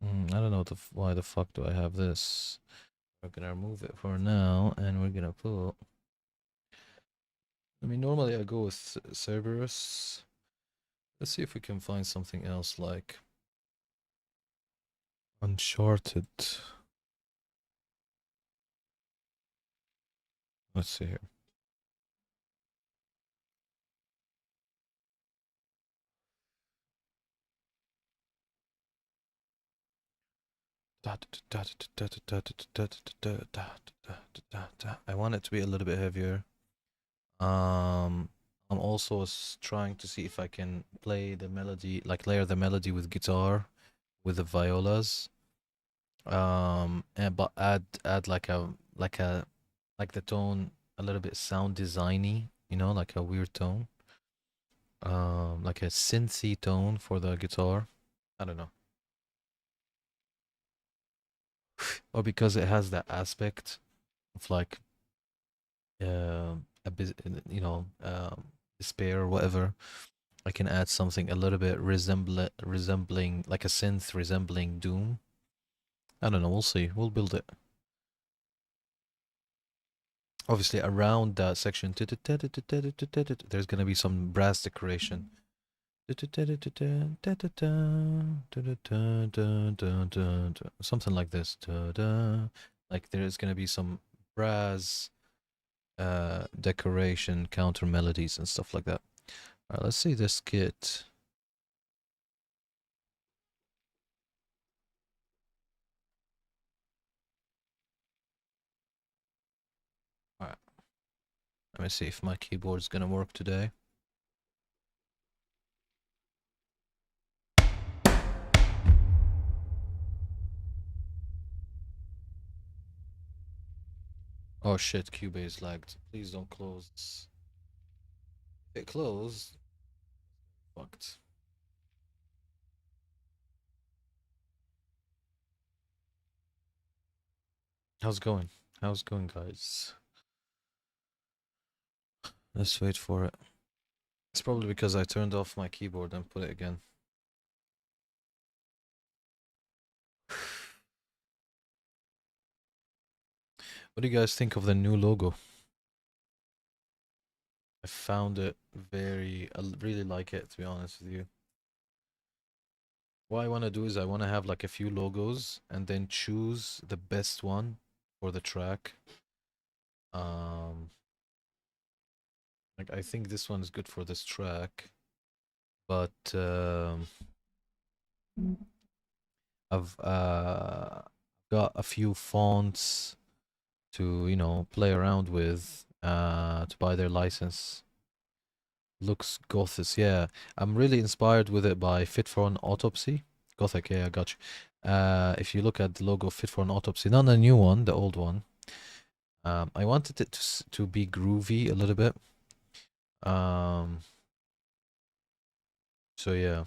I don't know why the fuck do I have this. We're gonna remove it for now, and we're gonna put. I mean, normally I go with Cerberus. Let's see if we can find something else like Uncharted. Let's see here. I want it to be a little bit heavier. I'm also trying to see if I can play the melody, like layer the melody with guitar, with the violas. And but add like the tone a little bit sound designy, you know, like a weird tone. Like a synthy tone for the guitar. I don't know. Or because it has that aspect of like a bit, you know, despair or whatever. I can add something a little bit resembling like a synth resembling Doom. I don't know. We'll see. We'll build it. Obviously, around that section, there's gonna be some brass decoration. Something like this. Like there is gonna be some brass decoration, counter melodies and stuff like that. All right, let's see this kit. All right. Let me see if my keyboard's gonna work today. Oh shit, Cubase lagged. Please don't close. If it closed, fucked. How's it going? How's it going, guys? Let's wait for it. It's probably because I turned off my keyboard and put it again. What do you guys think of the new logo? I found it I really like it, to be honest with you. What I want to do is I want to have like a few logos and then choose the best one for the track. Like I think this one is good for this track, but I've got a few fonts to, you know, play around with to buy their license. Looks Gothic, yeah. I'm really inspired with it by Fit for an Autopsy. Gothic, yeah, I got you. If you look at the logo Fit for an Autopsy, not the new one, the old one. I wanted it to be groovy a little bit. Um, so yeah.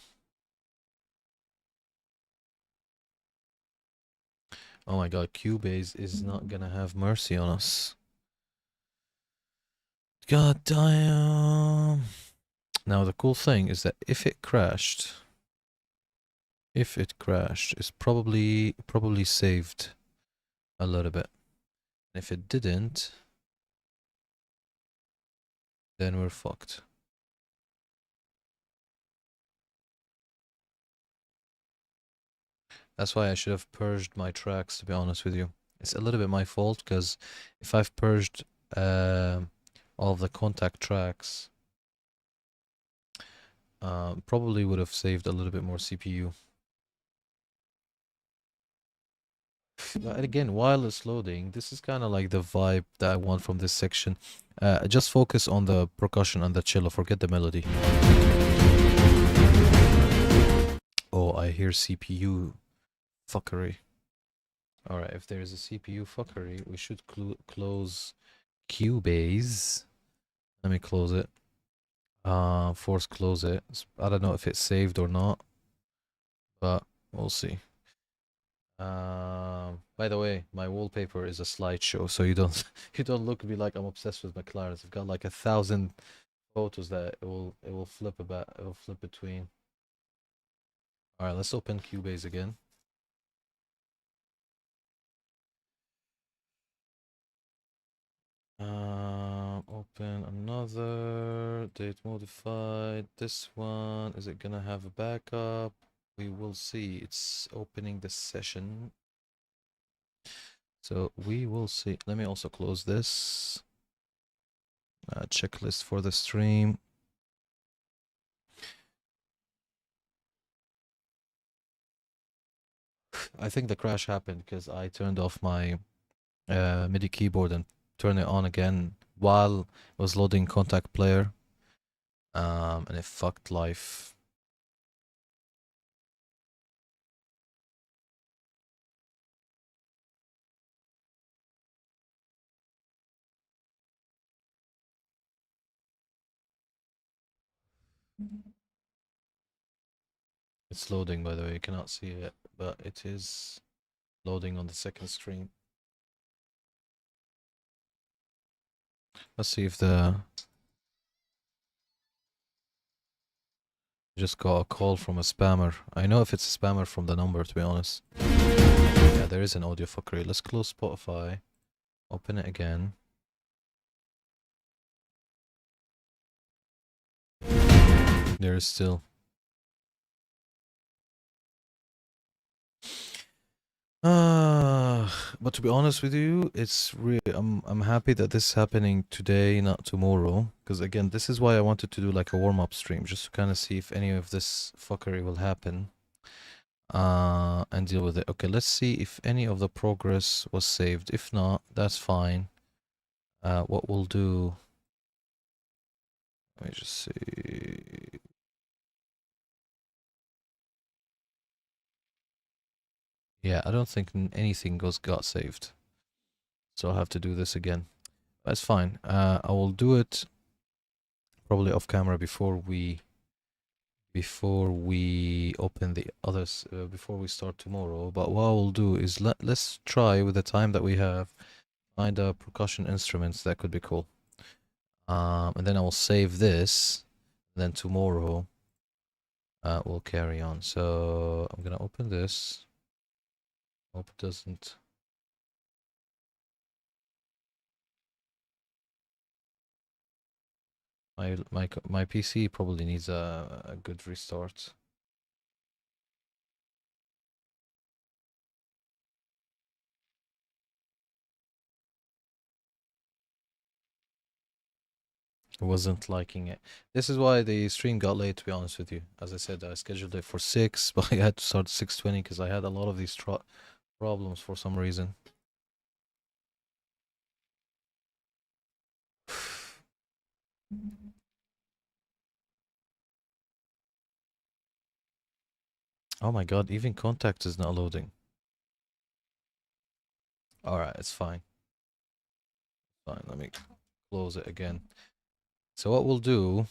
Oh my God, Cubase is not gonna have mercy on us. God damn. Now the cool thing is that if it crashed, it's probably saved a little bit. If it didn't, then we're fucked. That's why I should have purged my tracks, to be honest with you. It's a little bit my fault, because if I've purged all of the contact tracks, probably would have saved a little bit more CPU. But again, while it's loading, this is kind of like the vibe that I want from this section. Just focus on the percussion and the cello, forget the melody. Oh, I hear CPU fuckery. Alright, if there's a CPU fuckery, we should close Cubase. Let me close it. Force close it. I don't know if it's saved or not, but we'll see. By the way, my wallpaper is a slideshow, so you don't you don't look at me like I'm obsessed with McLarens. I've got like 1,000 photos that it will flip about. It will flip between. All right, let's open Cubase again. Open another date modified. This one, is it gonna have a backup? We will see. It's opening the session. So we will see. Let me also close this. Checklist for the stream. I think the crash happened because I turned off my MIDI keyboard and turned it on again while it was loading Contact Player. And it fucked life. It's loading, by the way. You cannot see it, but it is loading on the second screen. Let's see if the... Just got a call from a spammer. I know if it's a spammer from the number, to be honest. Yeah, there is an audio fuckery. Let's close Spotify. Open it again. There is still... But to be honest with you, it's really I'm happy that this is happening today, not tomorrow. Because again, this is why I wanted to do like a warm-up stream, just to kind of see if any of this fuckery will happen. And deal with it. Okay, let's see if any of the progress was saved. If not, that's fine. What we'll do... Let me just see... Yeah, I don't think anything got saved. So I'll have to do this again. That's fine. I will do it probably off camera before we open the others, before we start tomorrow. But what we'll do is let's try with the time that we have, find percussion instruments. That could be cool. And then I will save this. And then tomorrow we'll carry on. So I'm gonna open this. Hope it doesn't... My PC probably needs a good restart. I wasn't liking it. This is why the stream got late, to be honest with you. As I said, I scheduled it for 6, but I had to start at 6:20 because I had a lot of these problems for some reason. Oh my god, even contact is not loading. Alright, it's fine. Fine, let me close it again. So what we'll do,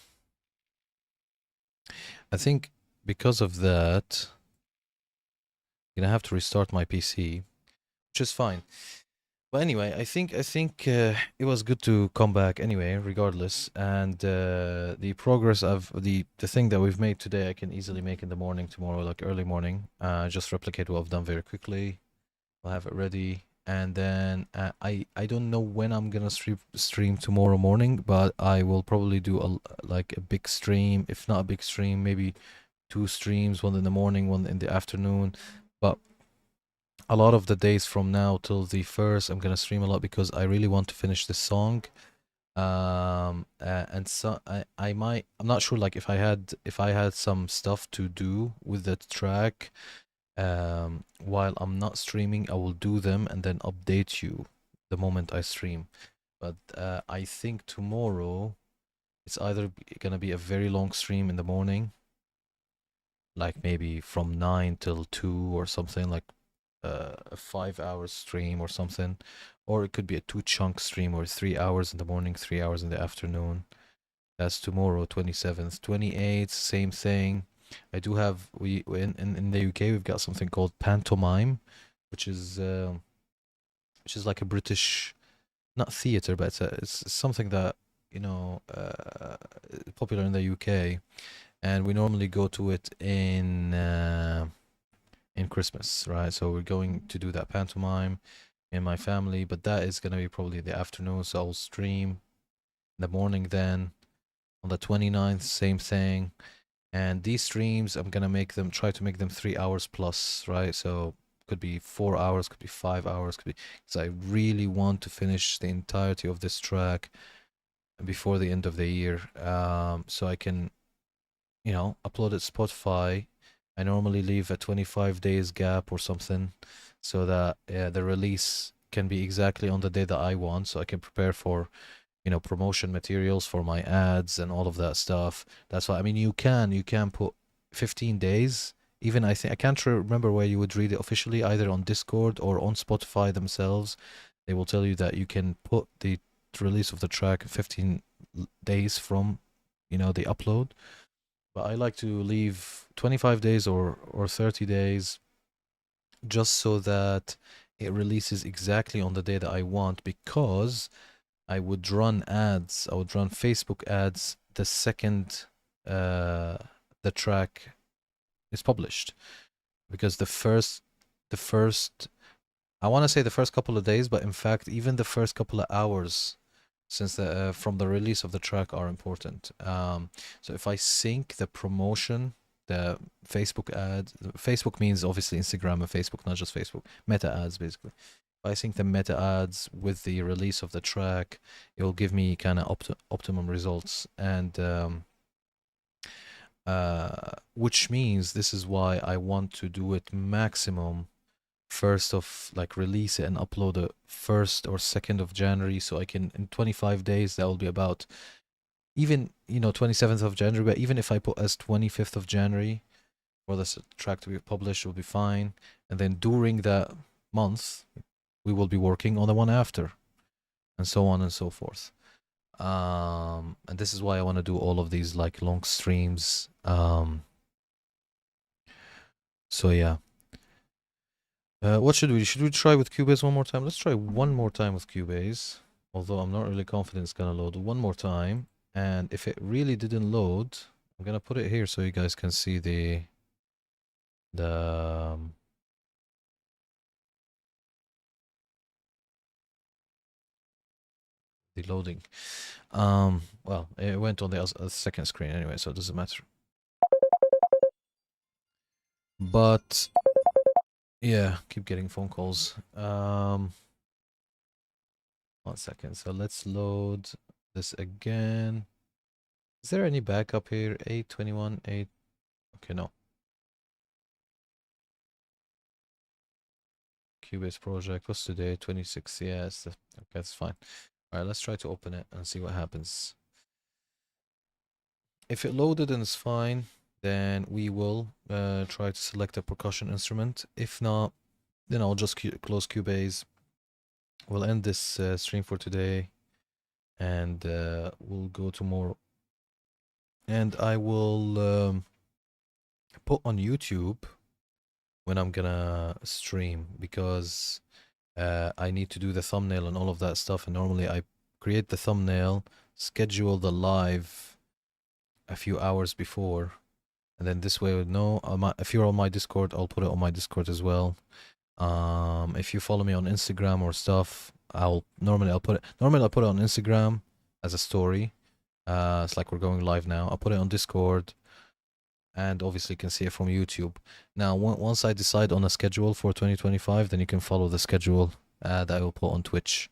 I think because of that, I'm gonna have to restart my PC, which is fine. But anyway, I think it was good to come back anyway, regardless. And the progress of the thing that we've made today, I can easily make in the morning tomorrow, like early morning. Just replicate what I've done very quickly. I'll have it ready, and then I don't know when I'm gonna stream tomorrow morning, but I will probably do like a big stream. If not a big stream, maybe two streams, one in the morning, one in the afternoon. But a lot of the days from now till the first, I'm gonna stream a lot because I really want to finish this song. And so I might, I'm not sure, like if I had some stuff to do with the track, while I'm not streaming, I will do them and then update you the moment I stream. But I think tomorrow it's either gonna be a very long stream in the morning, like maybe from 9 till 2 or something, like a 5 hour stream or something, or it could be a two chunk stream or 3 hours in the morning, 3 hours in the afternoon. That's tomorrow, 27th. 28th, same thing. I do have, in the UK, we've got something called pantomime, which is like a British, not theater, but it's something that, you know, popular in the UK, and we normally go to it in Christmas, right? So we're going to do that pantomime in my family, but that is gonna be probably the afternoon, so I'll stream in the morning then. On the 29th, same thing. And these streams, I'm gonna try to make them 3 hours plus, right? So could be 4 hours, could be 5 hours, could be, because I really want to finish the entirety of this track before the end of the year, so I can, upload it Spotify. I normally leave a 25 days gap or something, so that the release can be exactly on the day that I want, so I can prepare for, promotion materials for my ads and all of that stuff. That's why, I mean, you can put 15 days. Even I think I can't remember where you would read it officially, either on Discord or on Spotify themselves. They will tell you that you can put the release of the track 15 days from, the upload. But I like to leave 25 days or 30 days, just so that it releases exactly on the day that I want, because I would run ads. I would run Facebook ads the second the track is published, because the first I want to say the first couple of days, but in fact even the first couple of hours since the from the release of the track are important. So if I sync the promotion, the Facebook ads, Facebook means obviously Instagram and Facebook, not just Facebook, meta ads basically. If I sync the meta ads with the release of the track, it will give me kind of optimum results, and which means this is why I want to do it maximum first of, like, release it and upload it 1st or 2nd of January, so I can, in 25 days, that will be about, even, 27th of January, but even if I put as 25th of January for this track to be published, it will be fine. And then during that month, we will be working on the one after, and so on and so forth. And this is why I want to do all of these, like, long streams. So yeah. What should we try with Cubase one more time? Let's try one more time with Cubase, although I'm not really confident it's gonna load one more time. And if it really didn't load, I'm gonna put it here so you guys can see the loading. Well, it went on the second screen anyway, so it doesn't matter. But yeah, keep getting phone calls. 1 second. So let's load this again. Is there any backup here? 821, 8. Okay, no. Cubase project. What's today? 26. Yes. Okay, that's fine. All right, let's try to open it and see what happens. If it loaded and it's fine, then we will try to select a percussion instrument. If not, then I'll just close Cubase. We'll end this stream for today. and we'll go tomorrow. And I will put on YouTube when I'm gonna stream, because I need to do the thumbnail and all of that stuff. And normally I create the thumbnail, schedule the live a few hours before, and then this way I would know. If you're on my Discord, I'll put it on my Discord as well. If you follow me on Instagram or stuff, I'll put it on Instagram as a story. It's like we're going live now. I'll put it on Discord, and obviously you can see it from YouTube. Now, once I decide on a schedule for 2025, then you can follow the schedule that I will put on Twitch.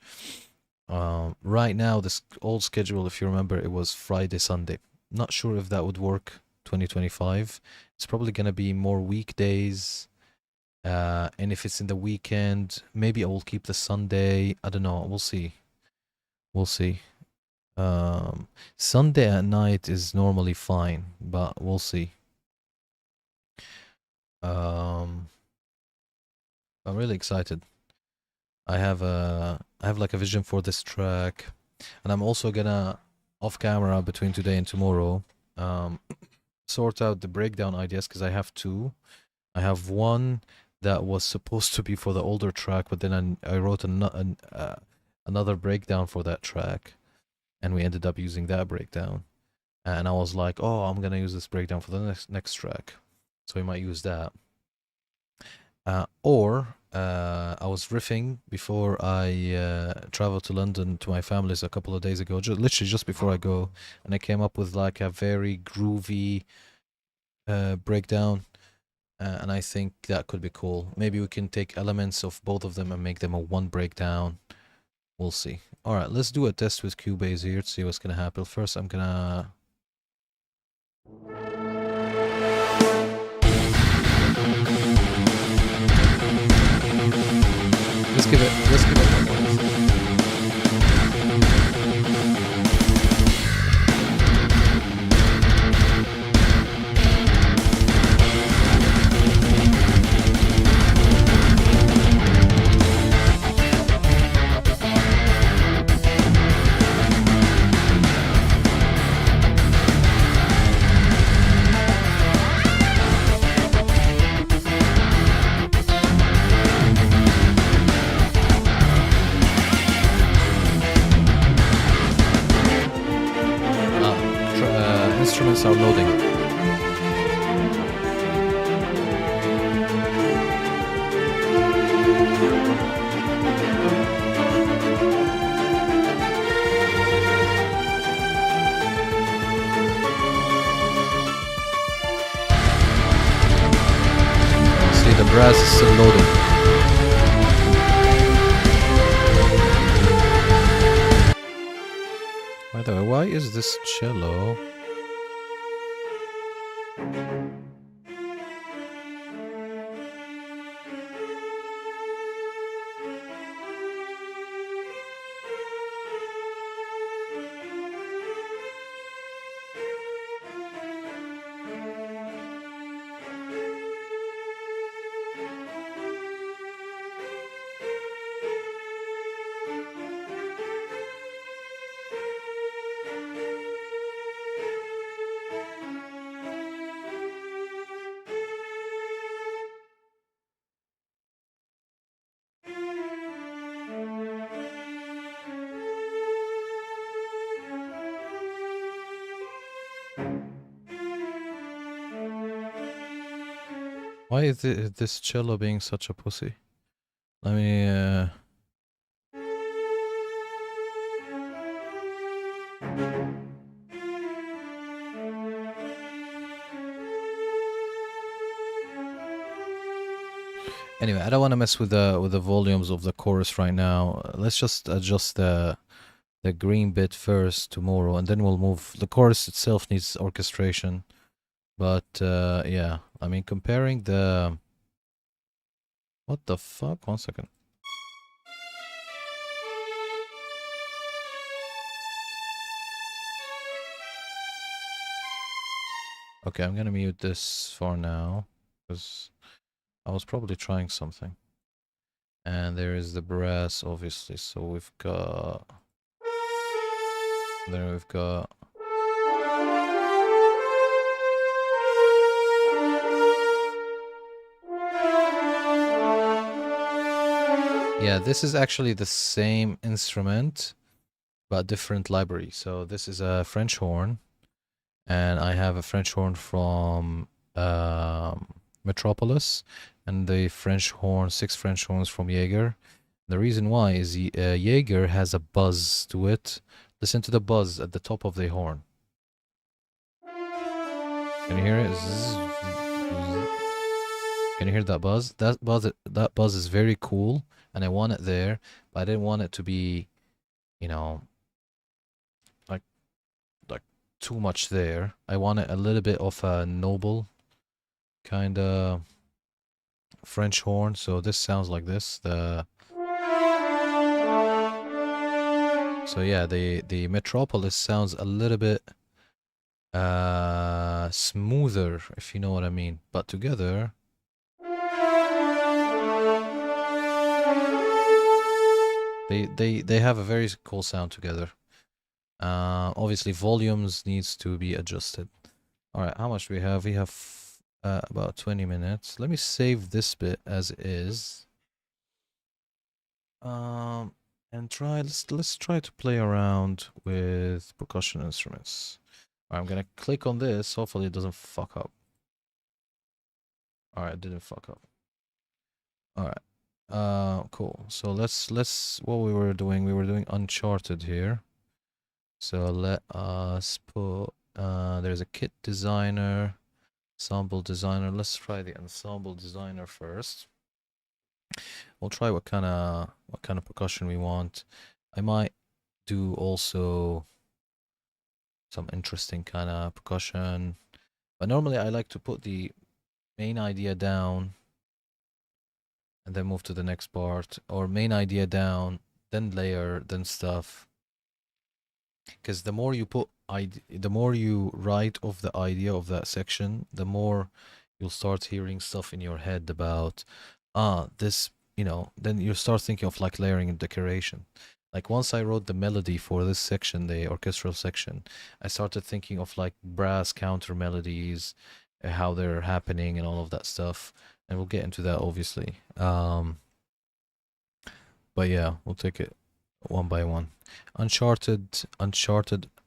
Right now, this old schedule, if you remember, it was Friday, Sunday. Not sure if that would work 2025. It's probably gonna be more weekdays. And if it's in the weekend, maybe I will keep the Sunday. I don't know. We'll see. We'll see. Sunday at night is normally fine, but we'll see. I'm really excited. I have like a vision for this track, and I'm also gonna, off camera between today and tomorrow, sort out the breakdown ideas, because I have two. I have one that was supposed to be for the older track, but then I wrote another breakdown for that track, and we ended up using that breakdown. And I was like, oh, I'm gonna use this breakdown for the next track, so we might use that. Or I was riffing before I traveled to London to my family's a couple of days ago, literally just before I go, and I came up with like a very groovy breakdown, and I think that could be cool. Maybe we can take elements of both of them and make them a one breakdown. We'll see. All right, let's do a test with Cubase here to see what's gonna happen. First, I'm gonna... let's give it one more. Instruments are loading. See, the brass is still loading. By the way, why is this cello? Why is this cello being such a pussy? Let me, Anyway, I don't want to mess with the volumes of the chorus right now. Let's just adjust the green bit first tomorrow, and then we'll move. The chorus itself needs orchestration, but yeah, I mean, comparing the... What the fuck? 1 second. Okay, I'm gonna mute this for now, because I was probably trying something. And there is the brass, obviously, so we've got... And then we've got. Yeah, this is actually the same instrument, but different library. So this is a French horn, and I have a French horn from Metropolis, and the French horn, 6 French horns from Jaeger. The reason why is Jaeger has a buzz to it. Listen to the buzz at the top of the horn. Can you hear it? Can you hear that buzz? That buzz is very cool, and I want it there, but I didn't want it to be, you know, like like too much there. I want it a little bit of a noble kind of French horn. So this sounds like this. So yeah, the Metropolis sounds a little bit smoother, if you know what I mean. But together, they have a very cool sound together. Obviously volumes needs to be adjusted. All right, how much do we have? We have about 20 minutes. Let me save this bit as is. And let's try to play around with percussion instruments. All right, I'm gonna click on this. Hopefully it doesn't fuck up. All right, it didn't fuck up. All right. Cool. So let's what we were doing Uncharted here. So let us put there's a kit designer, ensemble designer. Let's try the ensemble designer first. We'll try what kind of percussion we want. I might do also some interesting kind of percussion, but normally I like to put the main idea down and then move to the next part, or main idea down, then layer, then stuff. Because the more you put the more you write of the idea of that section, the more you'll start hearing stuff in your head about this, then you start thinking of like layering and decoration. Like once I wrote the melody for this section, the orchestral section, I started thinking of like brass counter melodies, how they're happening and all of that stuff. And we'll get into that obviously. But yeah, we'll take it one by one. Uncharted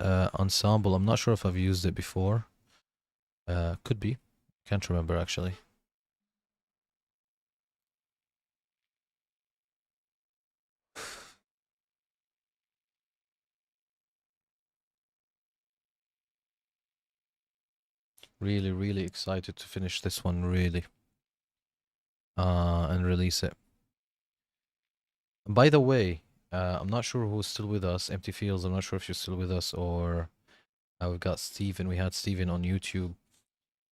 ensemble. I'm not sure if I've used it before. Could be. Can't remember actually. Really, really excited to finish this one, really. And release it. By the way, I'm not sure who's still with us. Empty Fields, I'm not sure if you're still with us, or we've got Steven. We had Steven on YouTube.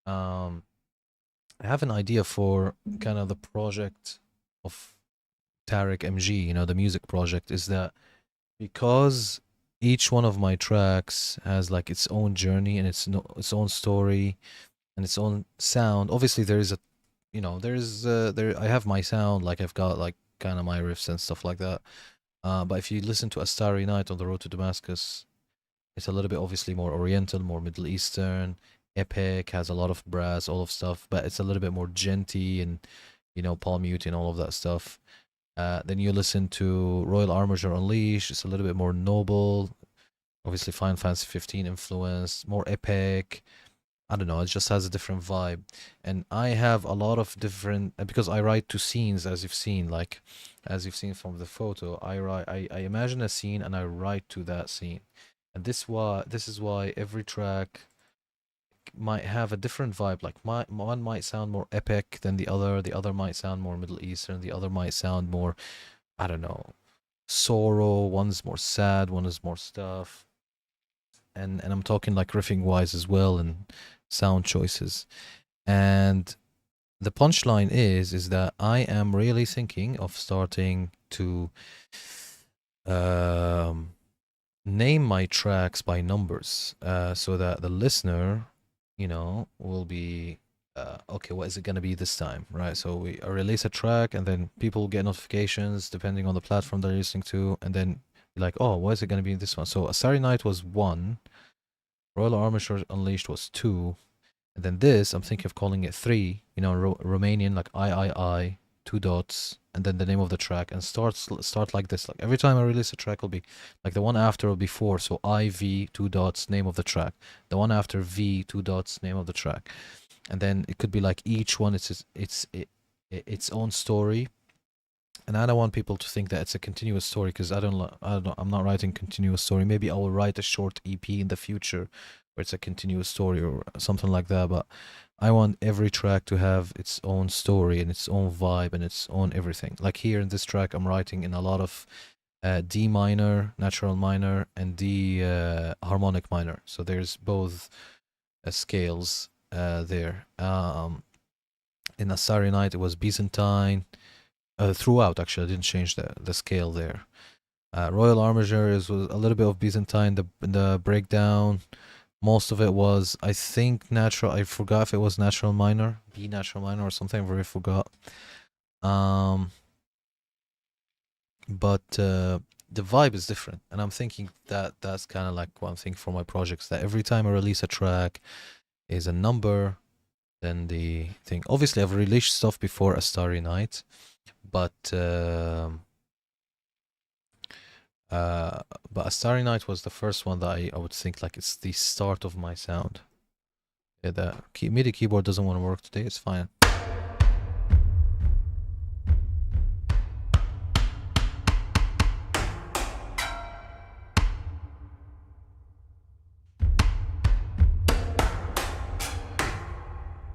I have an idea for kind of the project of Tarek MG, the music project, is that because each one of my tracks has like its own journey and its own story and its own sound. Obviously, there is a, there I have my sound, like I've got like kind of my riffs and stuff like that. But if you listen to A Starry Night on the Road to Damascus, it's a little bit obviously more Oriental, more Middle Eastern. Epic has a lot of brass, all of stuff, but it's a little bit more genty and palm mute and all of that stuff. Then you listen to Royal Armature Unleashed. It's a little bit more noble. Obviously, Final Fantasy 15 influence, more epic. I don't know. It just has a different vibe. And I have a lot of different because I write to scenes, as you've seen, from the photo. I imagine a scene and I write to that scene. And this is why every track might have a different vibe. Like one might sound more epic than the other might sound more Middle Eastern, the other might sound more, I don't know, sorrow. One's more sad, one is more stuff. And I'm talking like riffing wise as well and sound choices. And the punchline is that I am really thinking of starting to name my tracks by numbers, so that the listener, will be okay, what is it going to be this time, right? So I release a track and then people get notifications depending on the platform they're listening to, and then Like, oh, why is it gonna be in this one? So Starry Night was 1, Royal Armature Unleashed was 2, and then this, I'm thinking of calling it 3, you know, Romanian, like I, 2 dots, and then the name of the track, and start like this. Like every time I release a track will be, like the one after will be 4, so IV, 2 dots, name of the track. The one after V, 2 dots, name of the track. And then it could be like each one, its own story. And I don't want people to think that it's a continuous story, because I'm not writing continuous story. Maybe I will write a short EP in the future where it's a continuous story or something like that. But I want every track to have its own story and its own vibe and its own everything. Like here in this track, I'm writing in a lot of D minor, natural minor, and D harmonic minor. So there's both scales there. In a Starry Night, it was Byzantine. Throughout, actually, I didn't change the scale there. Royal Armature was a little bit of Byzantine. The breakdown, most of it was, I think, natural. I forgot if it was natural minor, B natural minor or something. I really forgot. But the vibe is different, and I'm thinking that that's kind of like one thing for my projects. That every time I release a track, is a number, then the thing. Obviously, I've released stuff before A Starry Night, but A Starry Night was the first one that I would think like it's the start of my sound. Yeah, the MIDI keyboard doesn't want to work today. It's fine.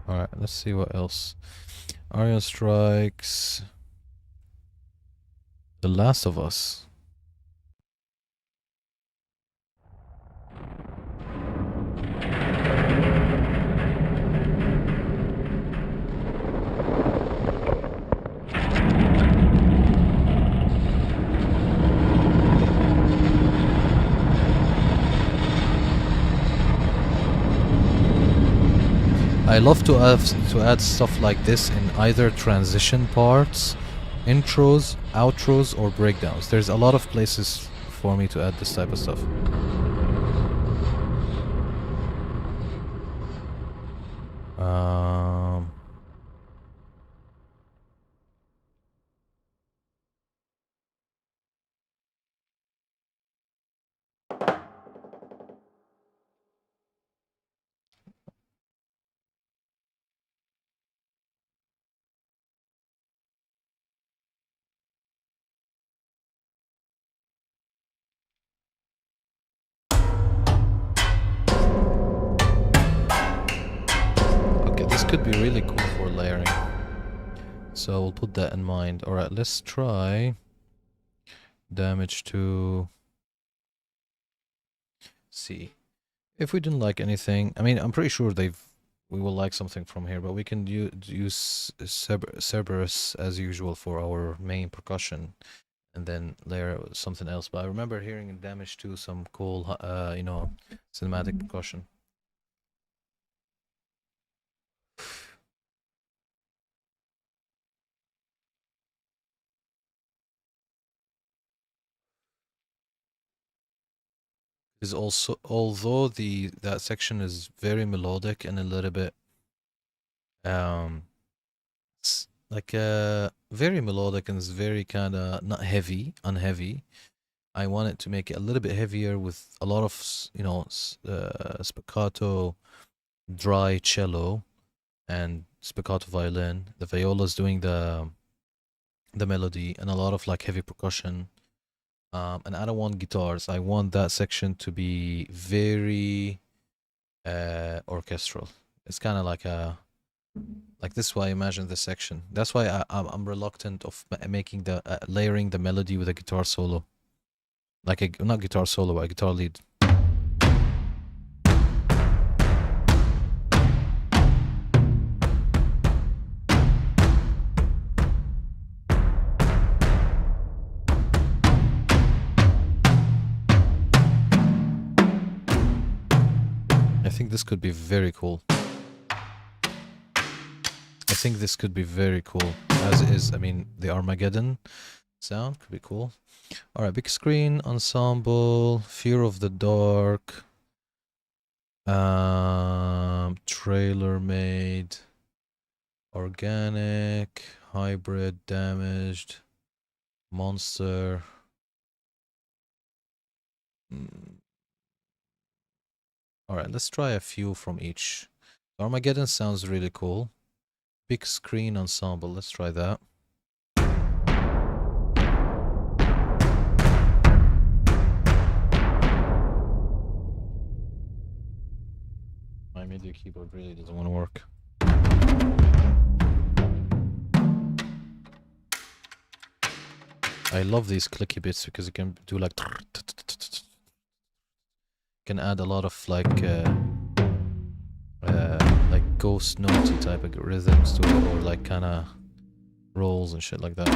All right, let's see what else. Arion Strikes. The Last of Us. I love to add stuff like this in either transition parts, intros, outros, or breakdowns. There's a lot of places for me to add this type of stuff. Okay, this could be really cool for layering. So we'll put that in mind. Alright, let's try damage to C. If we didn't like anything, I mean, I'm pretty sure we will like something from here, but we can use Cerberus as usual for our main percussion, and then layer something else. But I remember hearing in damage to some cool, you know, cinematic percussion. Is also, although that section is very melodic and a little bit like very melodic, and it's very kind of not heavy, unheavy. I want it to make it a little bit heavier with a lot of you know spiccato, dry cello, and spiccato violin. The viola's doing the melody, and a lot of like heavy percussion. And I don't want guitars. I want that section to be very orchestral. It's kind of like this is why I imagine this section. That's why I'm reluctant of making the layering the melody with a guitar solo, like a not guitar solo, but a guitar lead. I think this could be very cool. I think this could be very cool as is. I mean, the Armageddon sound. Could be cool. Alright, big screen, ensemble, fear of the dark. Trailer made. Organic, hybrid, damaged, monster. Alright, let's try a few from each. Armageddon sounds really cool. Big screen ensemble, let's try that. My MIDI keyboard really doesn't want to work. I love these clicky bits because you can do like can add a lot of like ghost notey type of rhythms to it, or like kind of rolls and shit like that.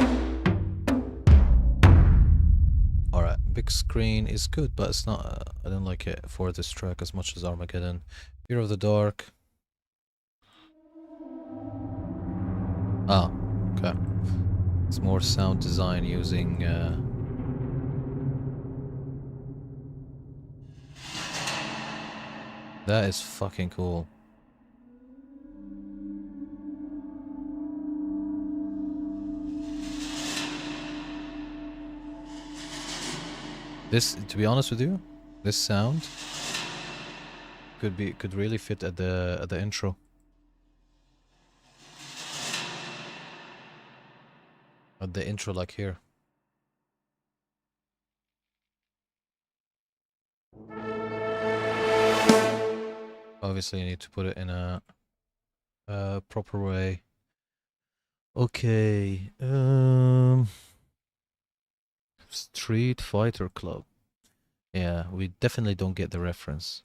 Alright, big screen is good, but it's not, I don't like it for this track as much as Armageddon. Fear of the Dark. Ah, okay. It's more sound design using that is fucking cool. This, to be honest with you, this sound could really fit at the intro. At the intro, like here. Obviously, you need to put it in a proper way. Okay. Street Fighter Club. Yeah, we definitely don't get the reference.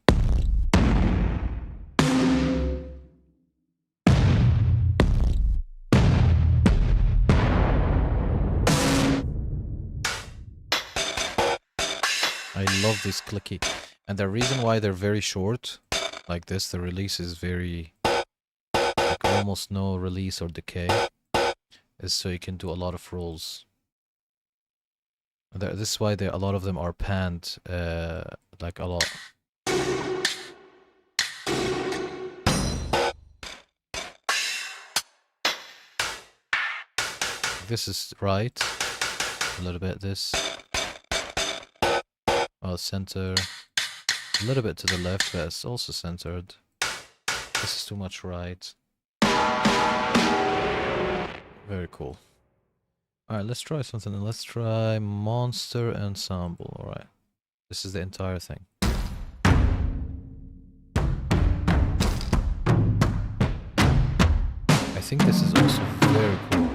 I love this clicky. And the reason why they're very short, like this, the release is very, like almost no release or decay, is so you can do a lot of rolls. This is why a lot of them are panned, like a lot. This is right, a little bit this. Oh, center. A little bit to the left, but it's also centered. This is too much right. Very cool. Alright, let's try something. Let's try Monster Ensemble. Alright. This is the entire thing. I think this is also very cool.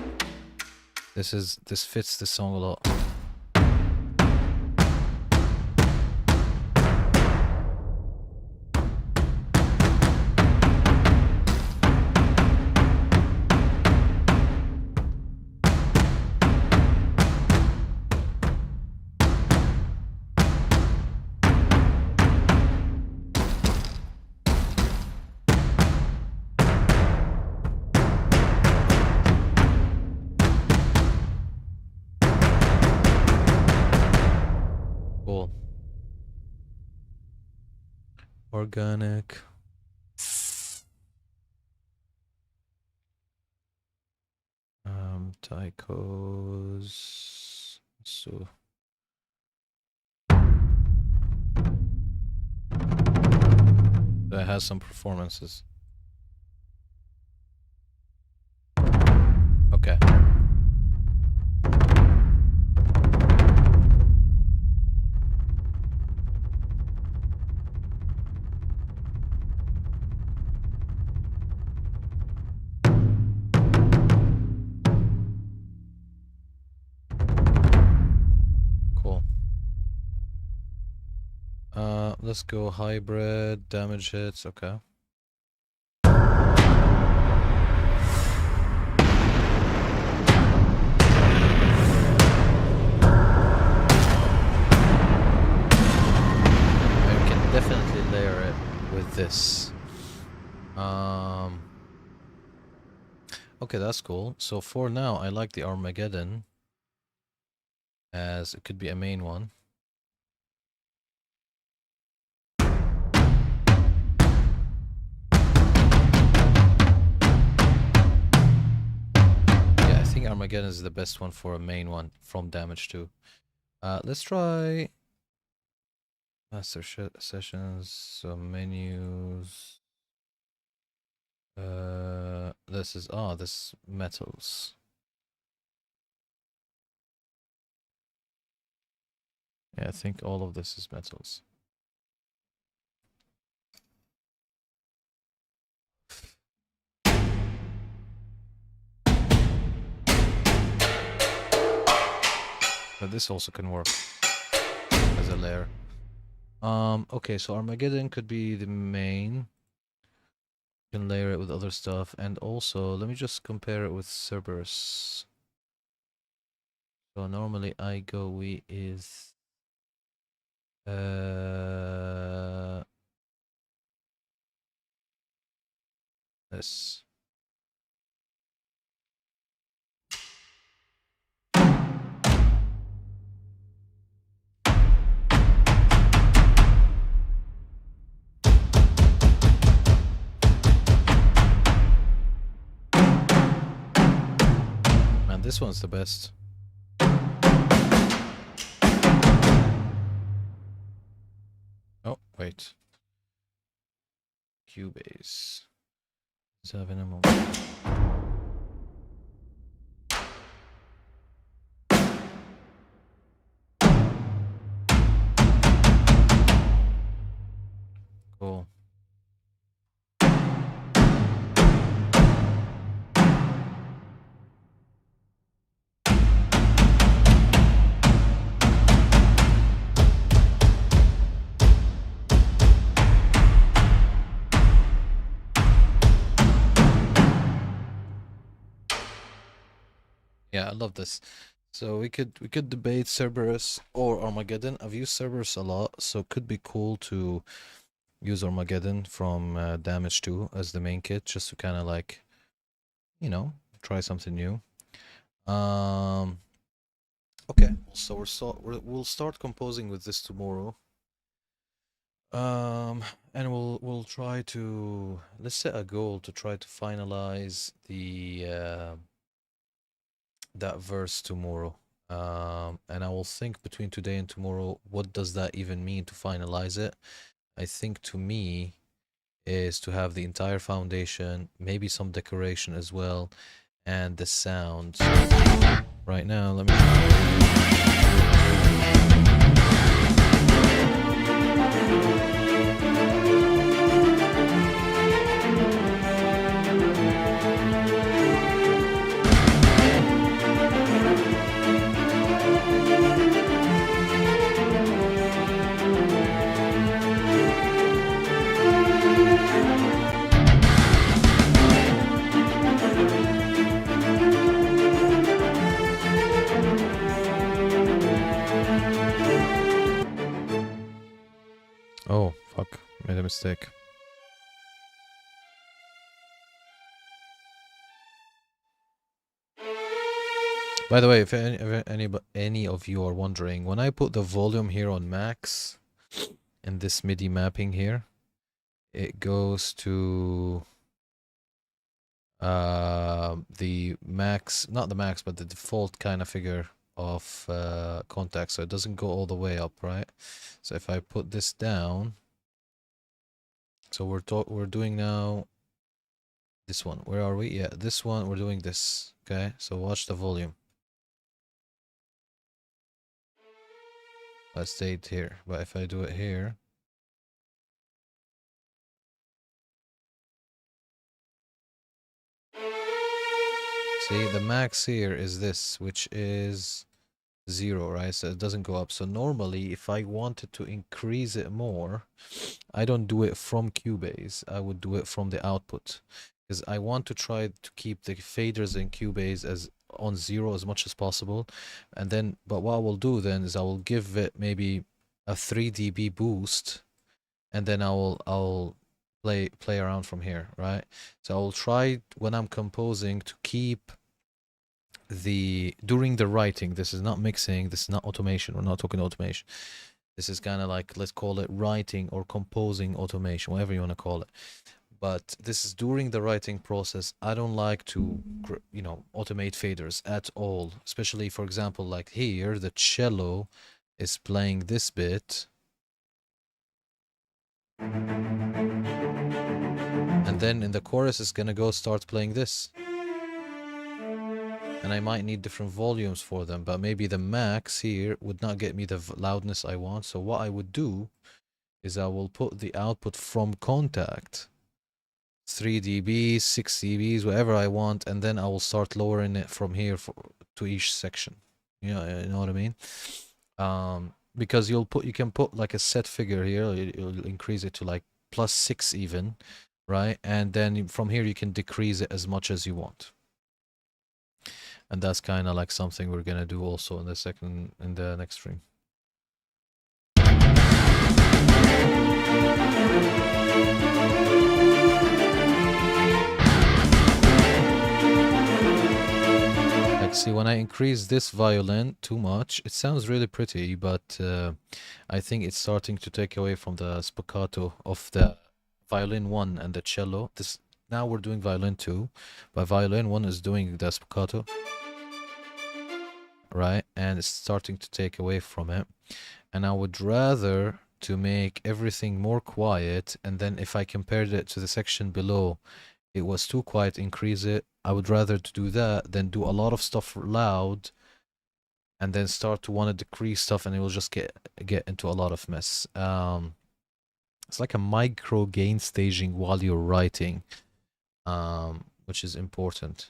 This fits the song a lot. Cool. Organic. Tychos. So that has some performances. Okay. Cool. Let's go hybrid, damage hits, okay. Definitely layer it with this. Okay, that's cool. So for now, I like the Armageddon. as it could be a main one. Yeah, I think Armageddon is the best one for a main one from Damage 2. Let's try master sessions, so menus. This is this metals. Yeah, I think all of this is metals. But this also can work as a layer. Okay, so Armageddon could be the main. You can layer it with other stuff, and also let me just compare it with Cerberus. So normally I go with this. Man, this one's the best. Oh, wait. Cubase. Let's have in a moment. Cool. Yeah, I love this. So we could debate Cerberus or Armageddon. I've used Cerberus a lot, so it could be cool to use Armageddon from Damage 2 as the main kit, just to kind of like, you know, try something new. Okay, so we'll start composing with this tomorrow. And we'll try to, let's set a goal to try to finalize the that verse tomorrow. And I will think between today and tomorrow, what does that even mean to finalize it? I think to me is to have the entire foundation, maybe some decoration as well, and the sound. Right now, let me. Oh, fuck. Made a mistake. By the way, if any of you are wondering, when I put the volume here on max in this MIDI mapping here, it goes to the max, not the max, but the default kind of figure of contact, so it doesn't go all the way up, right? So if I put this down, so we're doing now this one. Where are we? Yeah, this one. We're doing this. Okay, so watch the volume. I stayed here, but if I do it here, see the max here is this, which is 0, right? So it doesn't go up. So normally, if I wanted to increase it more, I don't do it from Cubase. I would do it from the output, because I want to try to keep the faders in Cubase as on 0 as much as possible. And then, but what I will do then is I will give it maybe a 3 dB boost, and then I'll play around from here, right? So I will try when I'm composing to keep during the writing, this is not mixing, this is not automation, we're not talking automation. This is kind of like, let's call it writing or composing automation, whatever you want to call it. But this is during the writing process. I don't like to, you know, automate faders at all. Especially, for example, like here, the cello is playing this bit. And then in the chorus, it's gonna go start playing this. And I might need different volumes for them, but maybe the max here would not get me the loudness I want. So what I would do is I will put the output from contact 3 dBs, 6 dBs, whatever I want, and then I will start lowering it from here to each section. You know what I mean? Because you can put like a set figure here. You'll increase it to like +6 even, right? And then from here you can decrease it as much as you want. And that's kind of like something we're gonna do also in the next stream. Like, see, when I increase this violin too much, it sounds really pretty, but I think it's starting to take away from the spiccato of the violin 1 and the cello. Now we're doing violin 2, but violin 1 is doing the spiccato, right? And it's starting to take away from it. And I would rather to make everything more quiet, and then if I compared it to the section below, it was too quiet, increase it. I would rather to do that than do a lot of stuff loud and then start to want to decrease stuff, and it will just get into a lot of mess. It's like a micro gain staging while you're writing, which is important.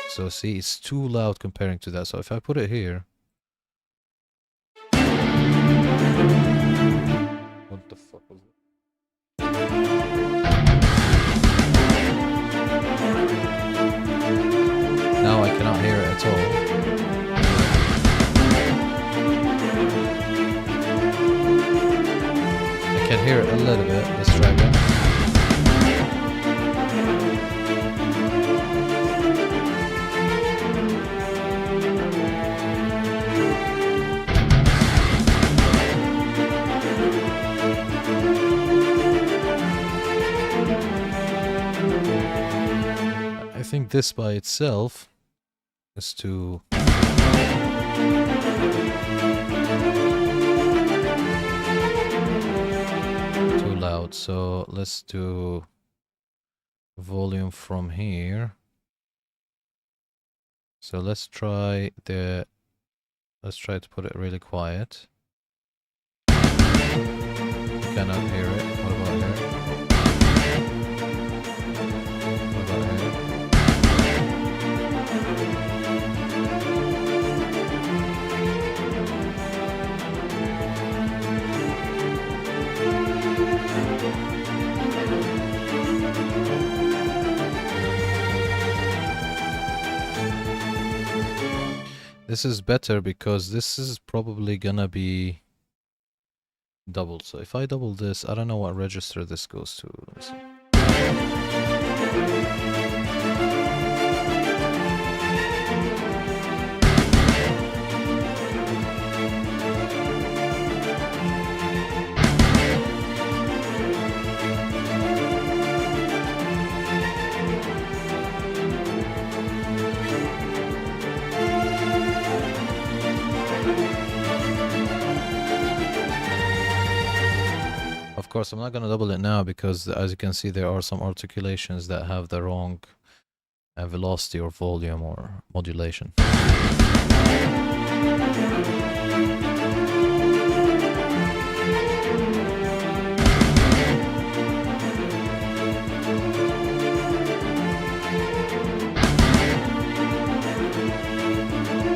So see, it's too loud comparing to that. So if I put it here, what the fuck was it? Now I cannot hear it at all. I can hear it a little bit. Let's try again. I think this by itself is too loud. So let's do volume from here. So let's try to put it really quiet. You cannot hear it. What about here? What about here? This is better because this is probably gonna be doubled. So if I double this, I don't know what register this goes to. Let me see. Of course, I'm not going to double it now because, as you can see, there are some articulations that have the wrong velocity or volume or modulation.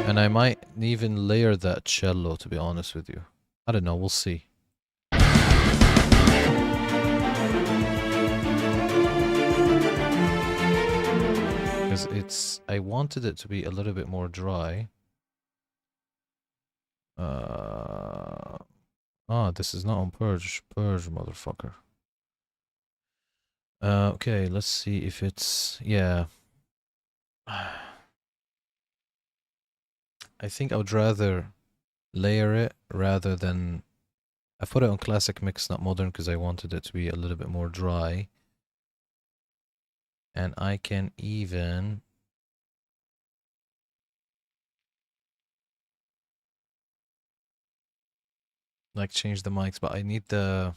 And I might even layer that cello, to be honest with you. I don't know, we'll see. Because I wanted it to be a little bit more dry. This is not on purge, motherfucker. Okay, let's see if it's, yeah. I think I would rather layer it rather than, I put it on classic mix, not modern, because I wanted it to be a little bit more dry. And I can even, like, change the mics, but I need the,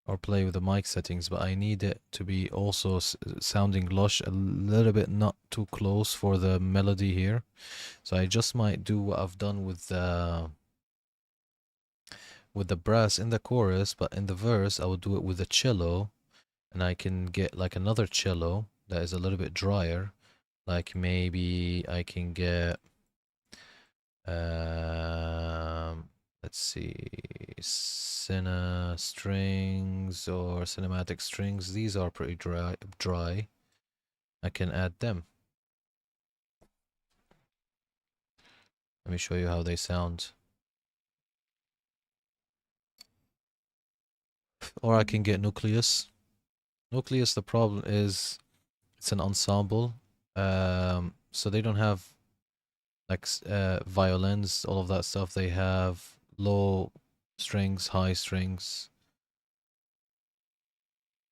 or play with the mic settings, but I need it to be also sounding lush a little bit, not too close for the melody here. So I just might do what I've done with the brass in the chorus, but in the verse I will do it with the cello, and I can get like another cello that is a little bit drier. Like maybe I can get let's see, cine strings or cinematic strings. These are pretty dry. I can add them. Let me show you how they sound. Or I can get nucleus. Nucleus, the problem is it's an ensemble. So they don't have like violins, all of that stuff. They have low strings, high strings.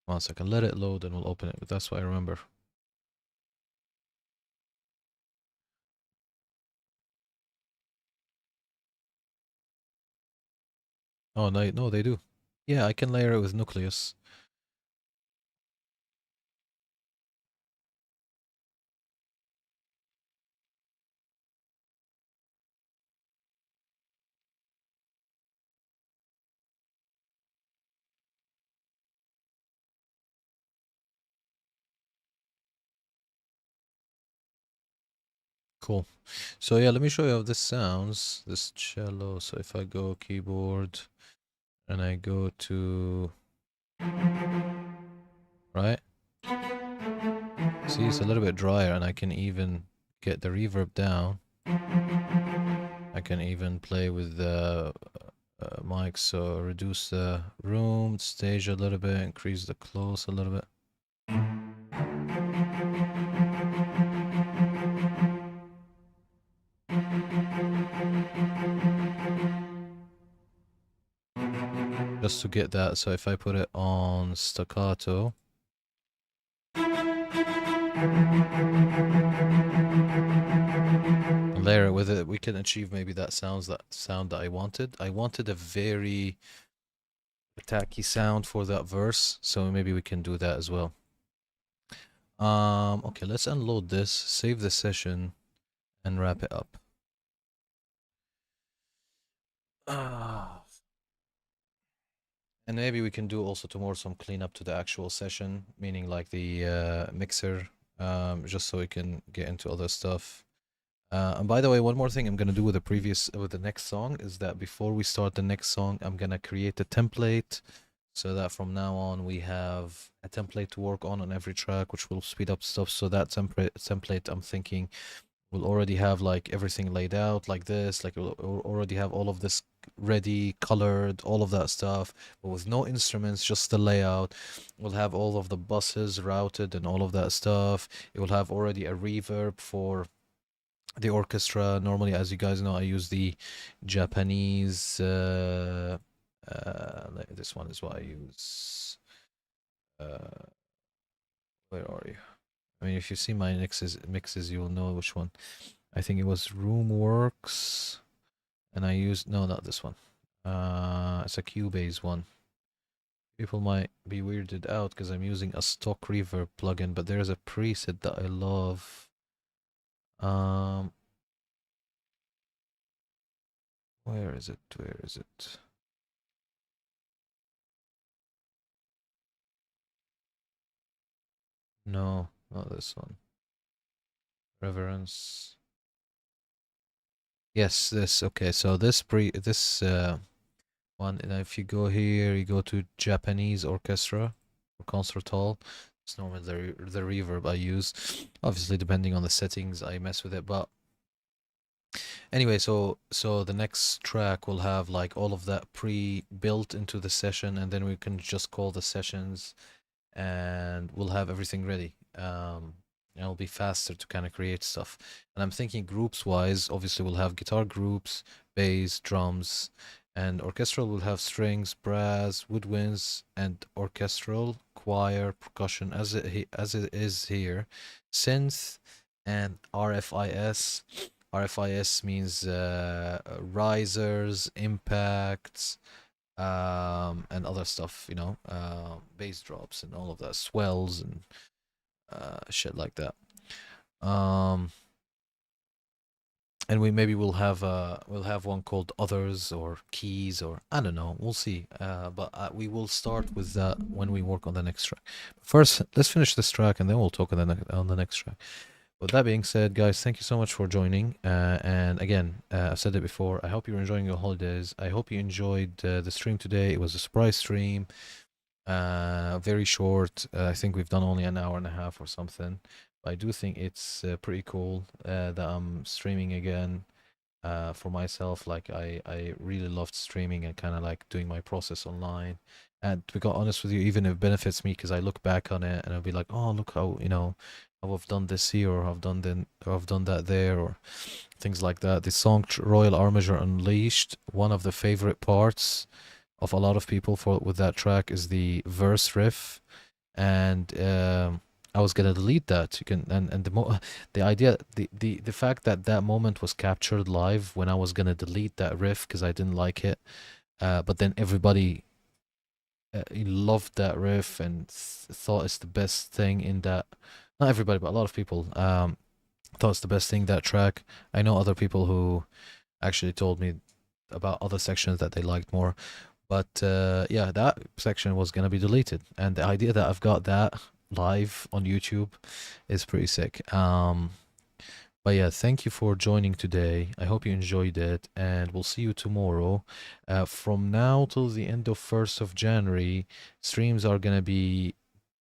1 second, let it load and we'll open it. That's what I remember. Oh, no, no, they do. Yeah, I can layer it with nucleus. Cool. So yeah, let me show you how this sounds. This cello. So if I go keyboard and I go to, right? See, it's a little bit drier and I can even get the reverb down. I can even play with the mic, so reduce the room, stage a little bit, increase the close a little bit. Just to get that, so if I put it on staccato, and layer it with it, we can achieve maybe that sound that I wanted. I wanted a very attacky sound for that verse, so maybe we can do that as well. Okay, let's unload this, save the session, and wrap it up. And maybe we can do also tomorrow some cleanup to the actual session, meaning like the mixer, just so we can get into other stuff. And by the way, one more thing I'm gonna do with the next song is that before we start the next song, I'm gonna create a template so that from now on we have a template to work on every track, which will speed up stuff. So that template, I'm thinking, will already have like everything laid out like this, like we'll already have all of this ready, colored, all of that stuff, but with no instruments, just the layout. We'll have all of the buses routed and all of that stuff. It will have already a reverb for the orchestra. Normally, as you guys know, I use the Japanese. This one is what I use. Uh, where are you? I mean, if you see my mixes, you will know which one. I think it was Roomworks, and I used, no, not this one. It's a Cubase one. People might be weirded out because I'm using a stock reverb plugin, but there's a preset that I love. Um, where is it? Where is it? No, not this one. Reverence. Yes, this. Okay, so this one, and if you go here, you go to Japanese orchestra or concert hall. It's normally the reverb I use. Obviously, depending on the settings, I mess with it. But anyway, so the next track will have like all of that pre-built into the session, and then we can just call the sessions and we'll have everything ready. And it'll be faster to kind of create stuff. And I'm thinking groups wise, obviously we'll have guitar groups, bass, drums, and orchestral will have strings, brass, woodwinds, and orchestral, choir, percussion, as it is here, synth, and RFIS. RFIS means risers, impacts, and other stuff, bass drops and all of that, swells and shit like that. Um, and we maybe we'll have one called others or keys, or I don't know. We'll see. But we will start with that when we work on the next track. First, let's finish this track and then we'll talk on on the next track. With that being said, guys, thank you so much for joining. And again, I've said it before. I hope you're enjoying your holidays. I hope you enjoyed the stream today. It was a surprise stream. Very short. I think we've done only an hour and a half or something. I do think it's pretty cool that I'm streaming again for myself. Like I really loved streaming and kind of like doing my process online. And to be quite honest with you, even if it benefits me, because I look back on it and I'll be like, oh, look how, how I've done this here, or I've done that there, or things like that. The song Royal Armature Unleashed, one of the favorite parts of a lot of people for with that track is the verse riff, and I was gonna delete that. You can and the idea, the fact that that moment was captured live when I was gonna delete that riff because I didn't like it, but then everybody loved that riff and thought it's the best thing in that. Not everybody, but a lot of people thought it's the best thing that track. I know other people who actually told me about other sections that they liked more. But yeah, that section was gonna be deleted, and the idea that I've got that live on YouTube is pretty sick. But yeah, thank you for joining today. I hope you enjoyed it, and we'll see you tomorrow. From now till the end of 1st of January, streams are gonna be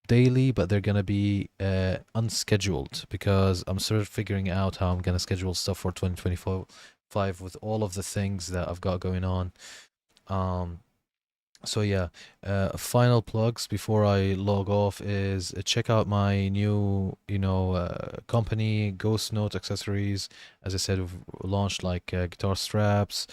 daily, but they're gonna be unscheduled because I'm sort of figuring out how I'm gonna schedule stuff for 2025 with all of the things that I've got going on. Um, so yeah, final plugs before I log off is check out my new, company, Ghost Note Accessories. As I said, we've launched like guitar straps.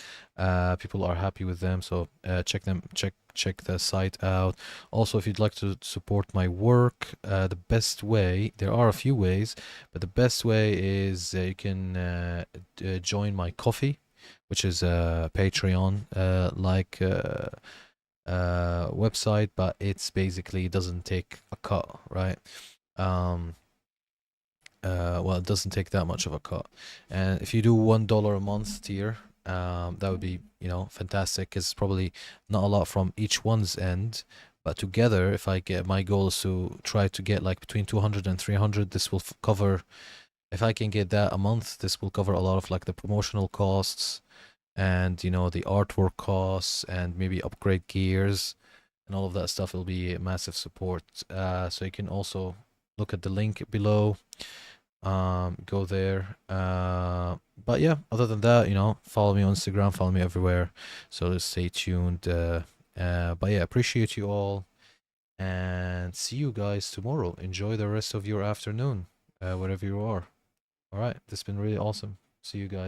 People are happy with them, so check the site out. Also, if you'd like to support my work, the best way, there are a few ways, but the best way is you can join my coffee, which is Patreon, website, but it's basically doesn't take a cut, right? Um, well, it doesn't take that much of a cut, and if you do $1 a month tier, that would be fantastic. It's probably not a lot from each one's end, but together, if I get, my goal is to try to get like between 200 and 300. This will cover, if I can get that a month, this will cover a lot of like the promotional costs and the artwork costs and maybe upgrade gears and all of that stuff. Will be a massive support. So you can also look at the link below, go there. But yeah, other than that, follow me on Instagram, follow me everywhere, so just stay tuned. But yeah, appreciate you all, and see you guys tomorrow. Enjoy the rest of your afternoon, wherever you are. All right, this has been really awesome. See you guys.